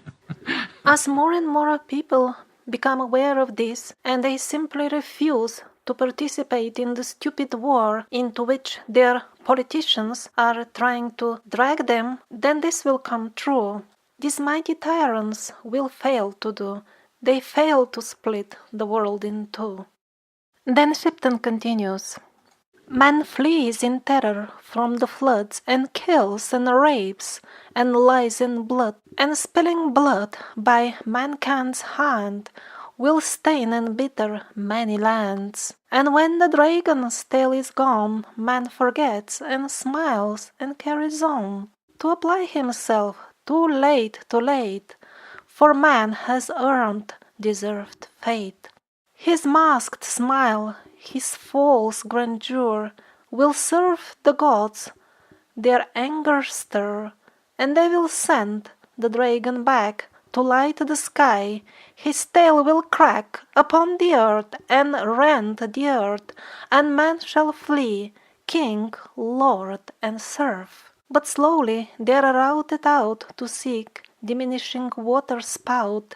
As more and more people become aware of this, and they simply refuse to participate in the stupid war into which their politicians are trying to drag them, then this will come true. These mighty tyrants will fail to do. They fail to split the world in two. Then Shipton continues. Man flees in terror from the floods, and kills and rapes, and lies in blood, and spilling blood by mankind's hand will stain and bitter many lands. And when the dragon's tail is gone, man forgets and smiles and carries on to apply himself too late, for man has earned deserved fate. His masked smile, his false grandeur, will serve the gods, their anger stir, and they will send the dragon back to light the sky. His tail will crack upon the earth and rend the earth, and man shall flee, king, lord, and serf. But slowly they are routed out to seek diminishing water spout,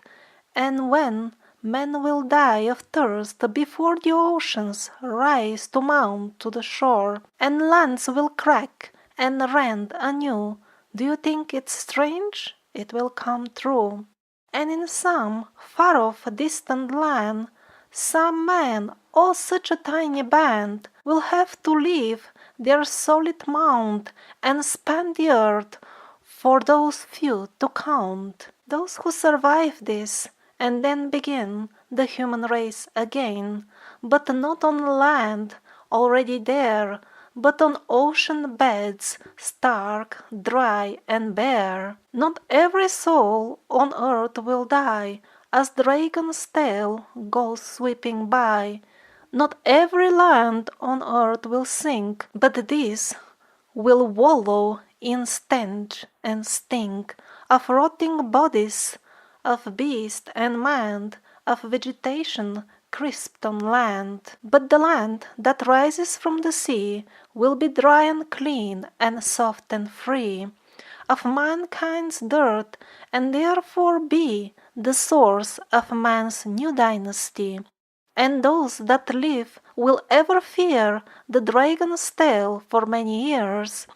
and when men will die of thirst before the oceans rise to mount to the shore, and lands will crack and rend anew, do you think it's strange? It will come true. And in some far-off distant land, some man, oh such a tiny band, will have to leave their solid mount and span the earth for those few to count. Those who survive this and then begin the human race again, but not on land already there, but on ocean beds, stark, dry, and bare. Not every soul on earth will die, as dragon's tail goes sweeping by. Not every land on earth will sink, but this will wallow in stench and stink of rotting bodies, of beast and man, of vegetation crisped on land. But the land that rises from the sea will be dry and clean and soft and free of mankind's dirt, and therefore be the source of man's new dynasty. And those that live will ever fear the dragon's tail for many years.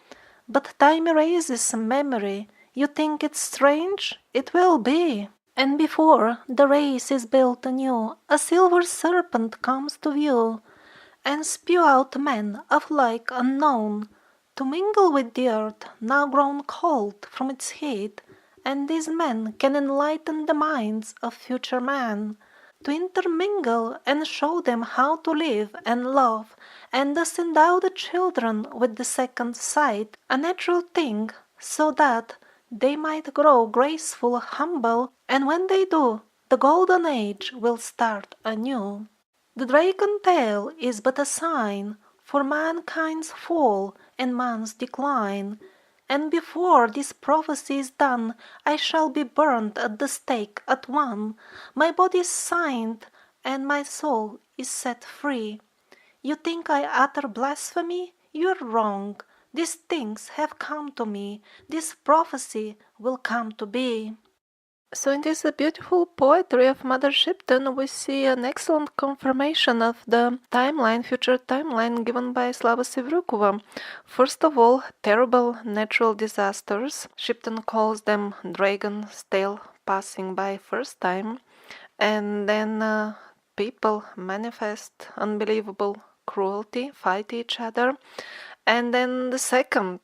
But time erases memory. You think it's strange? It will be. And before the race is built anew, a silver serpent comes to view, and spew out men of like unknown, to mingle with the earth now grown cold from its heat, and these men can enlighten the minds of future man, to intermingle and show them how to live and love, and thus endow the children with the second sight, a natural thing, so that they might grow graceful, humble, and when they do, the golden age will start anew. The dragon tail is but a sign for mankind's fall and man's decline, and before this prophecy is done, I shall be burned at the stake at one. My body is signed, and my soul is set free. You think I utter blasphemy? You are wrong. These things have come to me. This prophecy will come to be. So in this beautiful poetry of Mother Shipton, we see an excellent confirmation of the timeline, future timeline given by Slava Sevrukowa. First of all, terrible natural disasters. Shipton calls them dragon's tail passing by first time. And then people manifest unbelievable cruelty, fight each other. And then the second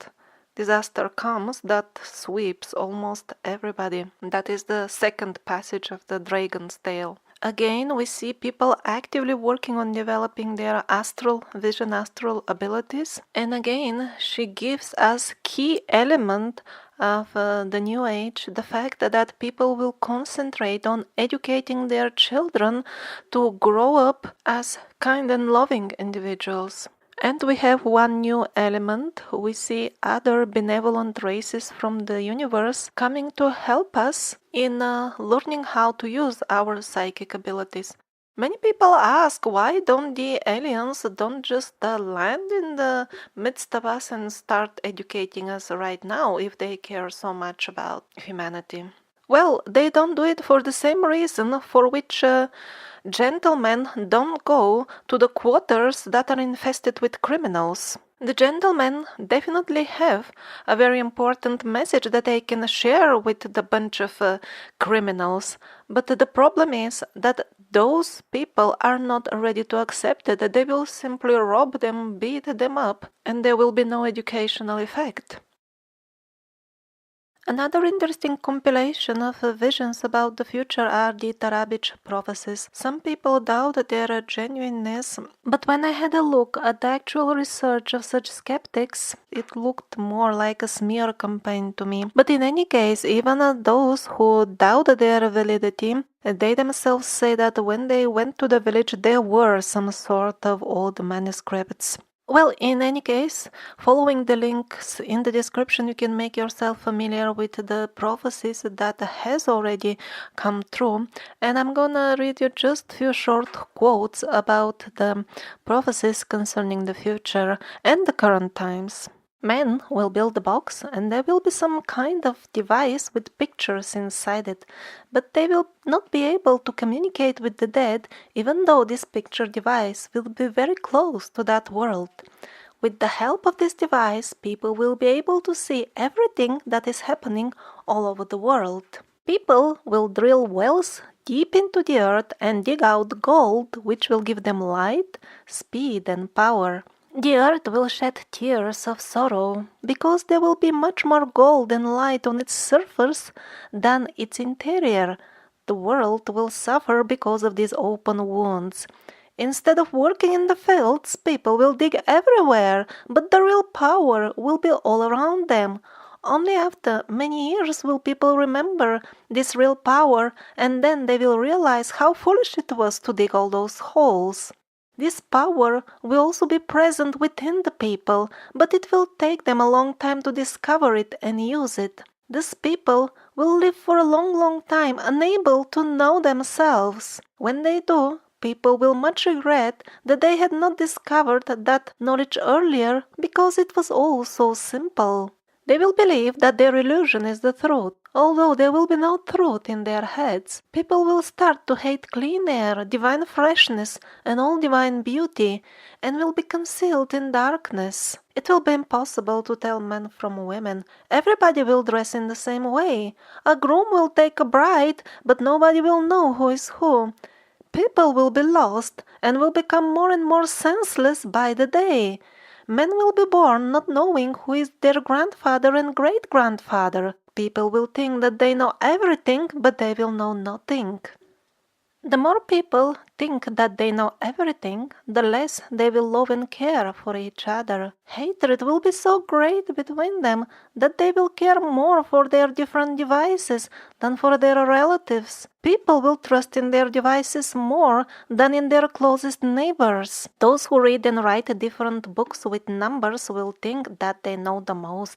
disaster comes that sweeps almost everybody. That is the second passage of the dragon's tail. Again, we see people actively working on developing their astral vision, astral abilities. And again, she gives us key element of the new age, the fact that people will concentrate on educating their children to grow up as kind and loving individuals. And we have one new element. We see other benevolent races from the universe coming to help us in learning how to use our psychic abilities. Many people ask, why don't the aliens don't just land in the midst of us and start educating us right now if they care so much about humanity? Well, they don't do it for the same reason for which gentlemen don't go to the quarters that are infested with criminals. The gentlemen definitely have a very important message that they can share with the bunch of criminals, but the problem is that those people are not ready to accept it. They will simply rob them, beat them up, and there will be no educational effect. Another interesting compilation of visions about the future are the Tarabich prophecies. Some people doubt their genuineness, but when I had a look at the actual research of such skeptics, it looked more like a smear campaign to me. But in any case, even those who doubt their validity, they themselves say that when they went to the village, there were some sort of old manuscripts. Well, in any case, following the links in the description, you can make yourself familiar with the prophecies that has already come true. And I'm gonna read you just a few short quotes about the prophecies concerning the future and the current times. Men will build a box and there will be some kind of device with pictures inside it, but they will not be able to communicate with the dead even though this picture device will be very close to that world. With the help of this device, people will be able to see everything that is happening all over the world. People will drill wells deep into the earth and dig out gold, which will give them light, speed, and power. The earth will shed tears of sorrow, because there will be much more gold and light on its surface than its interior. The world will suffer because of these open wounds. Instead of working in the fields, people will dig everywhere, but the real power will be all around them. Only after many years will people remember this real power, and then they will realize how foolish it was to dig all those holes. This power will also be present within the people, but it will take them a long time to discover it and use it. These people will live for a long, long time, unable to know themselves. When they do, people will much regret that they had not discovered that knowledge earlier, because it was all so simple. They will believe that their illusion is the truth. Although there will be no truth in their heads, people will start to hate clean air, divine freshness, and all divine beauty, and will be concealed in darkness. It will be impossible to tell men from women. Everybody will dress in the same way. A groom will take a bride, but nobody will know who is who. People will be lost and will become more and more senseless by the day. Men will be born not knowing who is their grandfather and great-grandfather. People will think that they know everything, but they will know nothing. The more people think that they know everything, the less they will love and care for each other. Hatred will be so great between them that they will care more for their different devices than for their relatives. People will trust in their devices more than in their closest neighbors. Those who read and write different books with numbers will think that they know the most.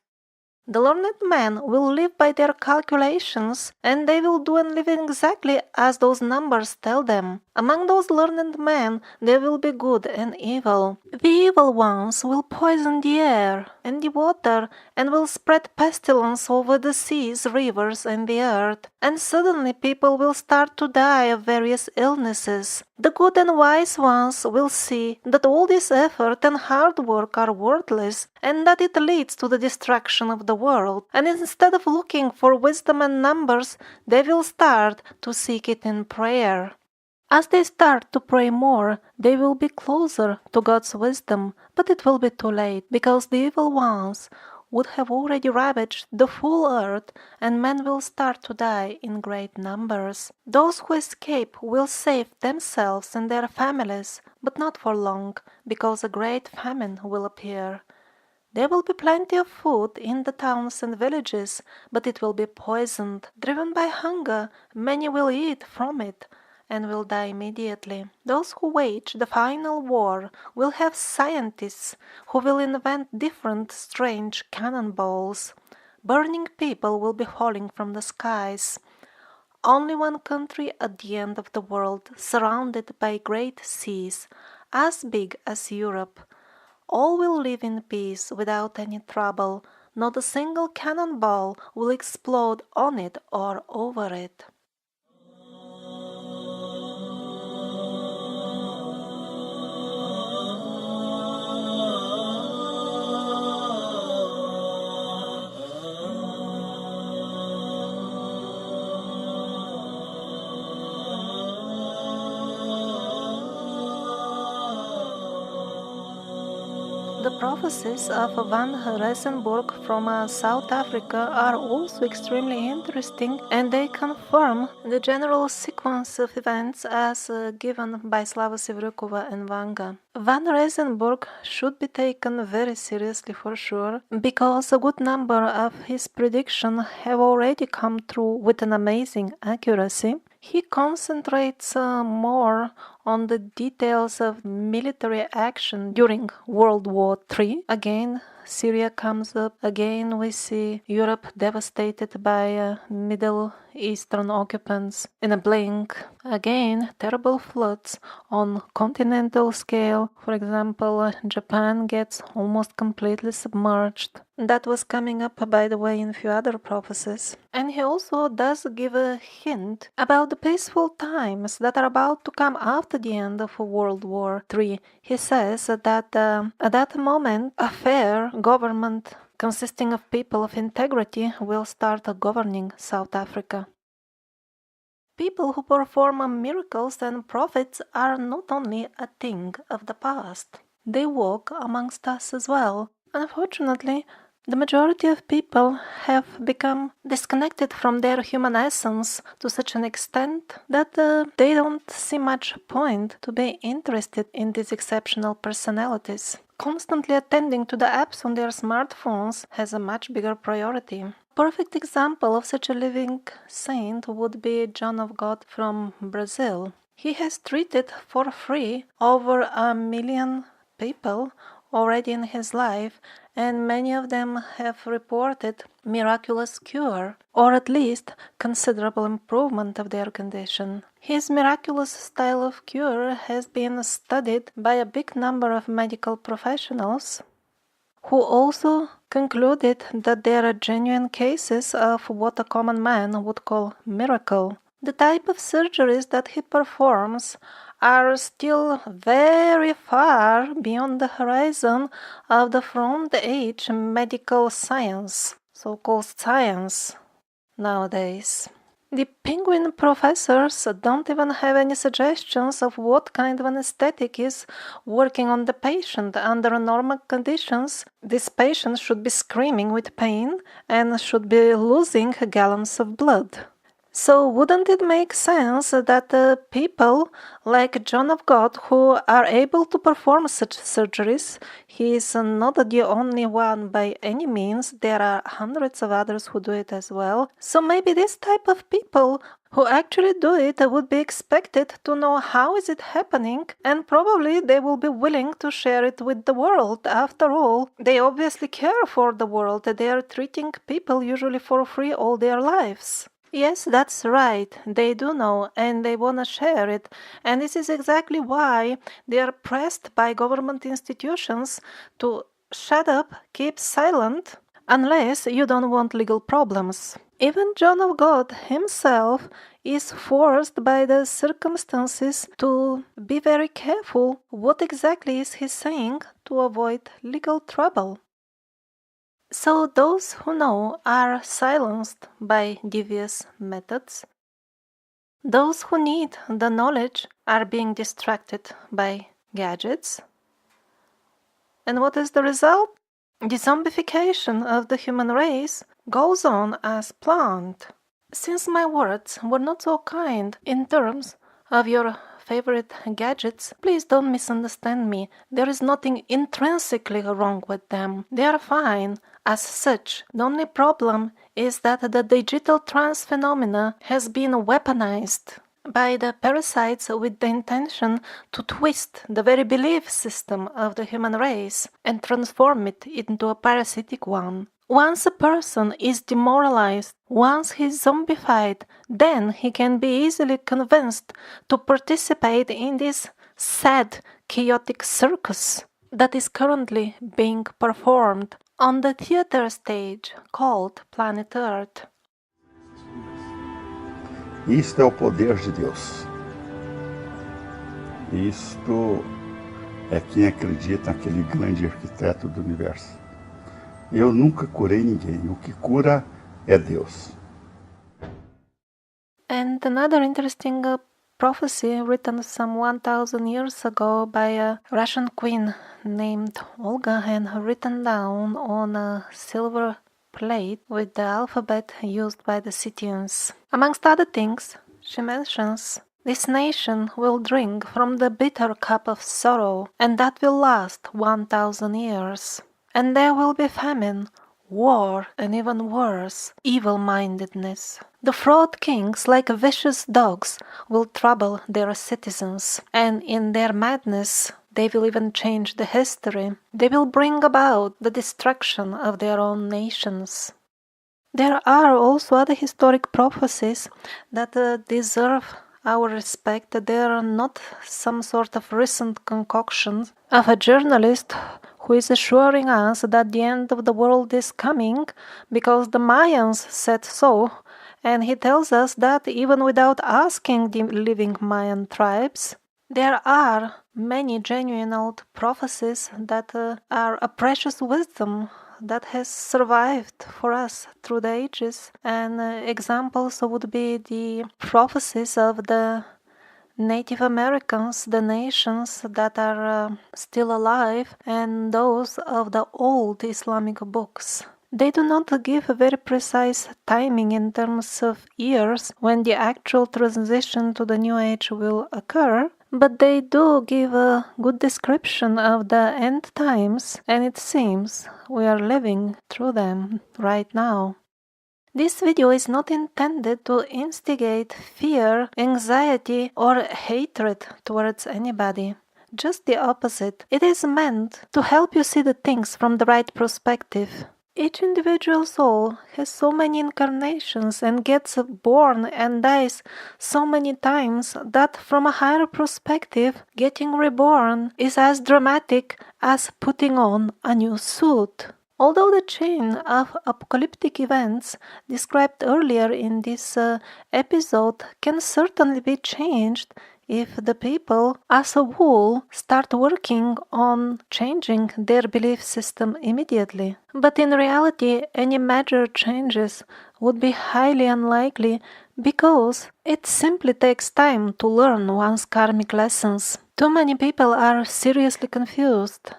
The learned men will live by their calculations, and they will do and live exactly as those numbers tell them. Among those learned men there will be good and evil. The evil ones will poison the air and the water, and will spread pestilence over the seas, rivers, and the earth. And suddenly people will start to die of various illnesses. The good and wise ones will see that all this effort and hard work are worthless, and that it leads to the destruction of the world. And instead of looking for wisdom and numbers, they will start to seek it in prayer. As they start to pray more, they will be closer to God's wisdom, but it will be too late, because the evil ones would have already ravaged the full earth, and men will start to die in great numbers. Those who escape will save themselves and their families, but not for long, because a great famine will appear. There will be plenty of food in the towns and villages, but it will be poisoned. Driven by hunger, many will eat from it and will die immediately. Those who wage the final war will have scientists who will invent different strange cannonballs. Burning people will be falling from the skies. Only one country at the end of the world, surrounded by great seas, as big as Europe. All will live in peace without any trouble. Not a single cannonball will explode on it or over it. The prophecies of Van Rensburg from South Africa are also extremely interesting, and they confirm the general sequence of events as given by Slava Sevrukowa and Vanga. Van Rensburg should be taken very seriously for sure, because a good number of his predictions have already come true with an amazing accuracy. He concentrates more on the details of military action during World War III. Again, Syria comes up. Again, we see Europe devastated by Middle Eastern occupants in a blink. Again, terrible floods on continental scale. For example, Japan gets almost completely submerged. That was coming up, by the way, in a few other prophecies. And he also does give a hint about the peaceful times that are about to come after the end of World War III. He says that at that moment, a fair government consisting of people of integrity will start governing South Africa. People who perform miracles and prophets are not only a thing of the past. They walk amongst us as well. Unfortunately, the majority of people have become disconnected from their human essence to such an extent that they don't see much point to be interested in these exceptional personalities. Constantly attending to the apps on their smartphones has a much bigger priority. Perfect example of such a living saint would be John of God from Brazil. He has treated for free over 1 million people already in his life, and many of them have reported miraculous cure, or at least considerable improvement of their condition. His miraculous style of cure has been studied by a big number of medical professionals, who also concluded that there are genuine cases of what a common man would call miracle. The type of surgeries that he performs are still very far beyond the horizon of the front-age medical science, so-called science nowadays. The penguin professors don't even have any suggestions of what kind of anesthetic is working on the patient. Under normal conditions, this patient should be screaming with pain and should be losing gallons of blood. So wouldn't it make sense that people like John of God who are able to perform such surgeries, he is not the only one by any means, there are hundreds of others who do it as well. So maybe this type of people who actually do it would be expected to know how is it happening, and probably they will be willing to share it with the world. After all, they obviously care for the world. They are treating people usually for free all their lives. Yes, that's right. They do know and they want to share it. And this is exactly why they are pressed by government institutions to shut up, keep silent, unless you don't want legal problems. Even John of God himself is forced by the circumstances to be very careful what exactly is he saying to avoid legal trouble. So those who know are silenced by devious methods. Those who need the knowledge are being distracted by gadgets. And what is the result? The zombification of the human race goes on as planned. Since my words were not so kind in terms of your favorite gadgets, please don't misunderstand me. There is nothing intrinsically wrong with them. They are fine as such. The only problem is that the digital trance phenomena has been weaponized by the parasites with the intention to twist the very belief system of the human race and transform it into a parasitic one. Once a person is demoralized, once he is zombified, then he can be easily convinced to participate in this sad, chaotic circus that is currently being performed on the theater stage called Planet Earth. Isto é o poder de Deus. Isto é quem acredita naquele grande arquiteto do universo. Eu nunca curei ninguém. O que cura é Deus. And another interesting prophecy written some 1,000 years ago by a Russian queen named Olga and written down on a silver plate with the alphabet used by the Scythians. Amongst other things, she mentions, "This nation will drink from the bitter cup of sorrow, and that will last 1,000 years. And there will be famine, war, and even worse, evil-mindedness. The fraud kings, like vicious dogs, will trouble their citizens, and in their madness they will even change the history. They will bring about the destruction of their own nations. There are also other historic prophecies that deserve our respect. They are not some sort of recent concoction of a journalist who is assuring us that the end of the world is coming because the Mayans said so, and he tells us that even without asking the living Mayan tribes. There are many genuine old prophecies that are a precious wisdom that has survived for us through the ages, and examples would be the prophecies of the Native Americans, the nations that are still alive, and those of the old Islamic books. They do not give a very precise timing in terms of years when the actual transition to the New Age will occur, but they do give a good description of the end times, and it seems we are living through them right now. This video is not intended to instigate fear, anxiety, or hatred towards anybody. Just the opposite. It is meant to help you see the things from the right perspective. Each individual soul has so many incarnations and gets born and dies so many times that from a higher perspective, getting reborn is as dramatic as putting on a new suit. Although the chain of apocalyptic events described earlier in this episode can certainly be changed if the people as a whole start working on changing their belief system immediately. But in reality, any major changes would be highly unlikely because it simply takes time to learn one's karmic lessons. Too many people are seriously confused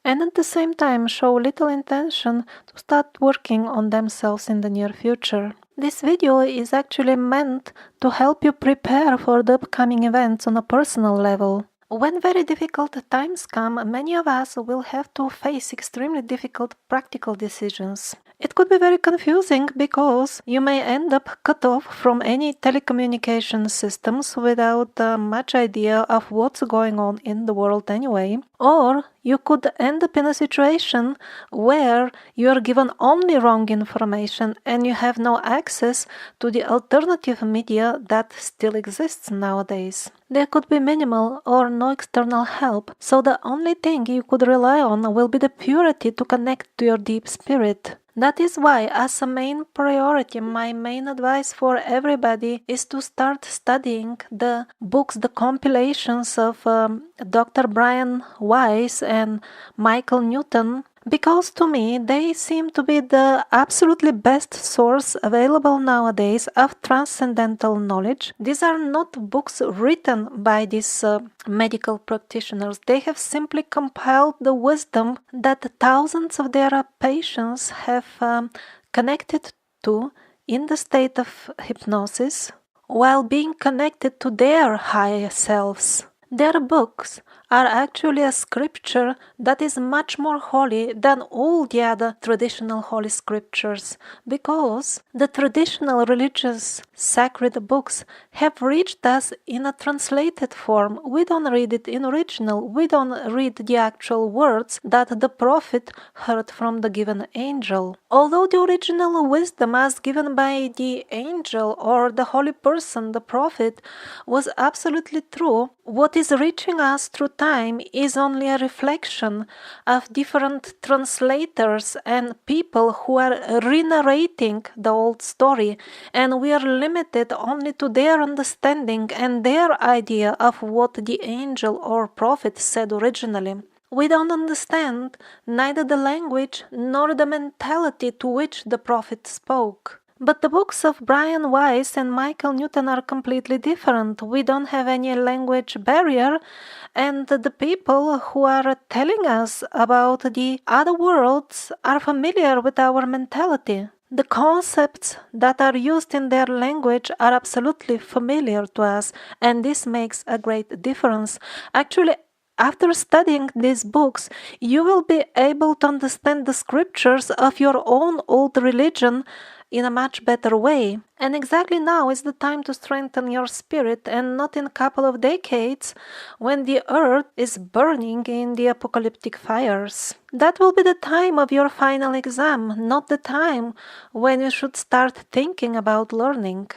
and at the same time show little intention to start working on themselves in the near future. This video is actually meant to help you prepare for the upcoming events on a personal level. When very difficult times come, many of us will have to face extremely difficult practical decisions. It could be very confusing because you may end up cut off from any telecommunication systems without much idea of what's going on in the world anyway. Or you could end up in a situation where you are given only wrong information and you have no access to the alternative media that still exists nowadays. There could be minimal or no external help, so the only thing you could rely on will be the purity to connect to your deep spirit. That is why, as a main priority, my main advice for everybody is to start studying the books, the compilations of Dr. Brian Weiss and Michael Newton, because to me they seem to be the absolutely best source available nowadays of transcendental knowledge. These are not books written by these medical practitioners. They have simply compiled the wisdom that thousands of their patients have connected to in the state of hypnosis while being connected to their higher selves. Their books are actually a scripture that is much more holy than all the other traditional holy scriptures, because the traditional religious sacred books have reached us in a translated form. We don't read it in original, we don't read the actual words that the prophet heard from the given angel. Although the original wisdom as given by the angel or the holy person, the prophet, was absolutely true, what is reaching us through time is only a reflection of different translators and people who are re-narrating the old story, and we are limited only to their understanding and their idea of what the angel or prophet said originally. We don't understand neither the language nor the mentality to which the prophet spoke. But the books of Brian Weiss and Michael Newton are completely different. We don't have any language barrier, and the people who are telling us about the other worlds are familiar with our mentality. The concepts that are used in their language are absolutely familiar to us, and this makes a great difference. Actually, After studying these books, you will be able to understand the scriptures of your own old religion in a much better way. And exactly now is the time to strengthen your spirit, and not in a couple of decades when the earth is burning in the apocalyptic fires. That will be the time of your final exam, not the time when you should start thinking about learning.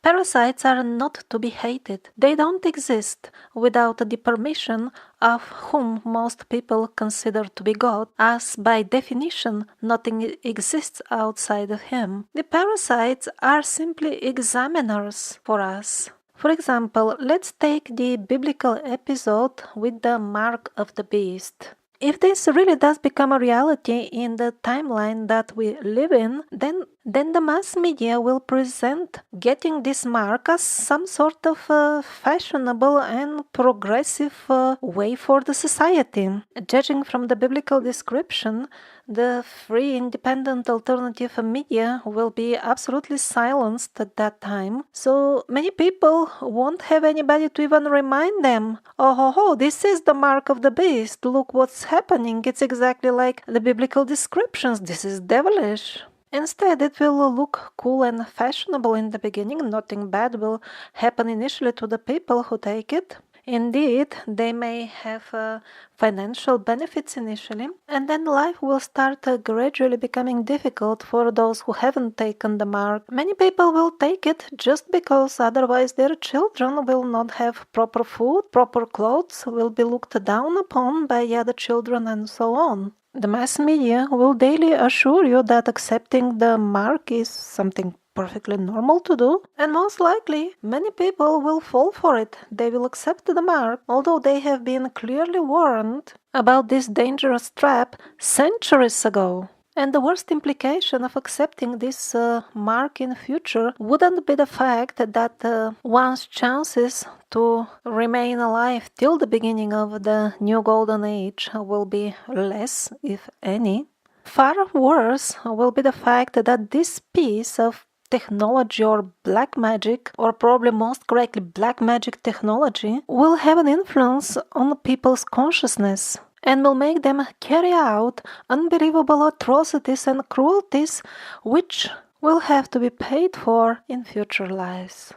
Parasites are not to be hated. They don't exist without the permission of whom most people consider to be God, as by definition nothing exists outside of him. The parasites are simply examiners for us. For example, let's take the biblical episode with the mark of the beast. If this really does become a reality in the timeline that we live in, then the mass media will present getting this mark as some sort of fashionable and progressive way for the society. Judging from the biblical description, the free, independent alternative media will be absolutely silenced at that time, so many people won't have anybody to even remind them, oh, this is the mark of the beast, look what's happening, it's exactly like the biblical descriptions, this is devilish. Instead, it will look cool and fashionable in the beginning, nothing bad will happen initially to the people who take it. Indeed, they may have financial benefits initially, and then life will start gradually becoming difficult for those who haven't taken the mark. Many people will take it just because otherwise their children will not have proper food, proper clothes, will be looked down upon by other children, and so on. The mass media will daily assure you that accepting the mark is something perfectly normal to do, and most likely many people will fall for it. They will accept the mark, although they have been clearly warned about this dangerous trap centuries ago. And the worst implication of accepting this mark in future wouldn't be the fact that one's chances to remain alive till the beginning of the new golden age will be less, if any. Far worse will be the fact that this piece of technology or black magic, or probably most correctly black magic technology, will have an influence on people's consciousness and will make them carry out unbelievable atrocities and cruelties which will have to be paid for in future lives.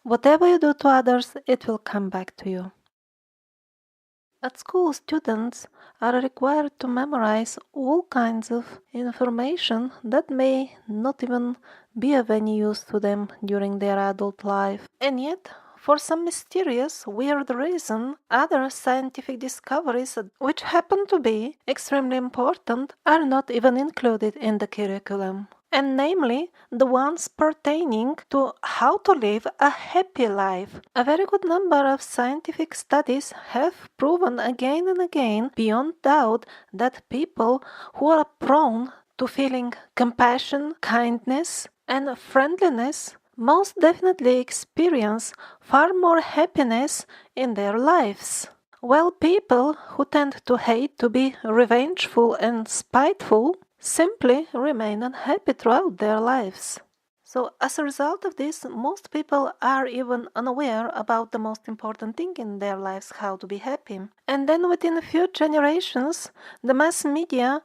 Whatever you do to others, it will come back to you. At school, students are required to memorize all kinds of information that may not even be of any use to them during their adult life. And yet, for some mysterious, weird reason, other scientific discoveries which happen to be extremely important are not even included in the curriculum. And namely, the ones pertaining to how to live a happy life. A very good number of scientific studies have proven again and again, beyond doubt, that people who are prone to feeling compassion, kindness, and friendliness most definitely experience far more happiness in their lives. While people who tend to hate, to be revengeful and spiteful, simply remain unhappy throughout their lives. So as a result of this, most people are even unaware about the most important thing in their lives, how to be happy. And then within a few generations, the mass media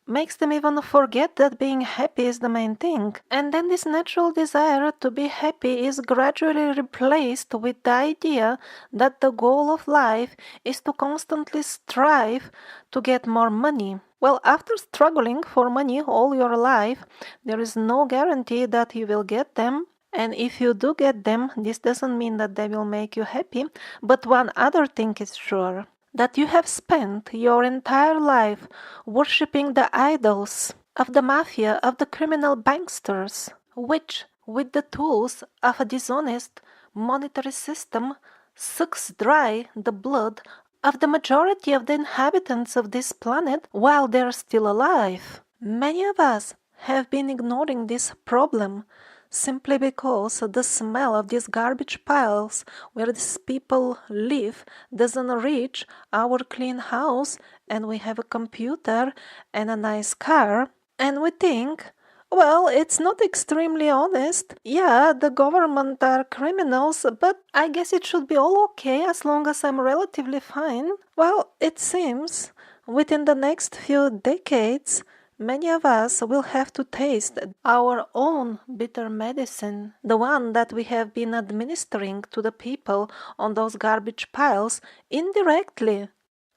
makes them even forget that being happy is the main thing. And then this natural desire to be happy is gradually replaced with the idea that the goal of life is to constantly strive to get more money. Well, after struggling for money all your life, there is no guarantee that you will get them. And if you do get them, this doesn't mean that they will make you happy. But one other thing is sure, that you have spent your entire life worshipping the idols of the mafia, of the criminal banksters, which, with the tools of a dishonest monetary system, sucks dry the blood of the majority of the inhabitants of this planet while they are still alive. Many of us have been ignoring this problem simply because the smell of these garbage piles where these people live doesn't reach our clean house, and we have a computer and a nice car, and we think, Well, it's not extremely honest. Yeah, the government are criminals, but I guess it should be all okay as long as I'm relatively fine. Well, it seems within the next few decades, many of us will have to taste our own bitter medicine, the one that we have been administering to the people on those garbage piles indirectly,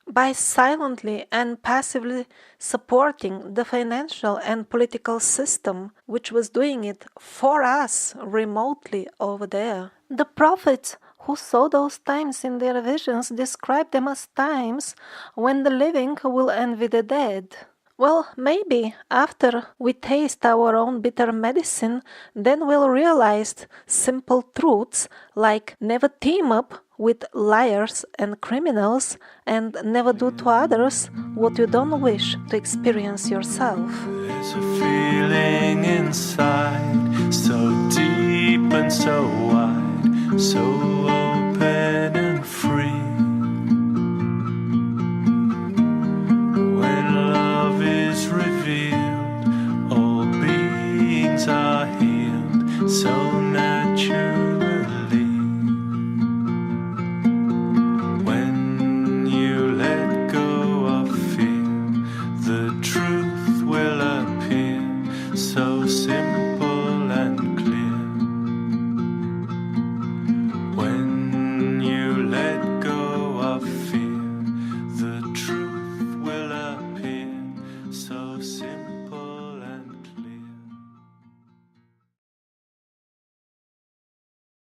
by silently and passively supporting the financial and political system which was doing it for us remotely over there. The prophets who saw those times in their visions described them as times when the living will envy the dead. Well, maybe after we taste our own bitter medicine, then we'll realize simple truths like never team up with liars and criminals and never do to others what you don't wish to experience yourself. There's a feeling inside, so deep and so wide, so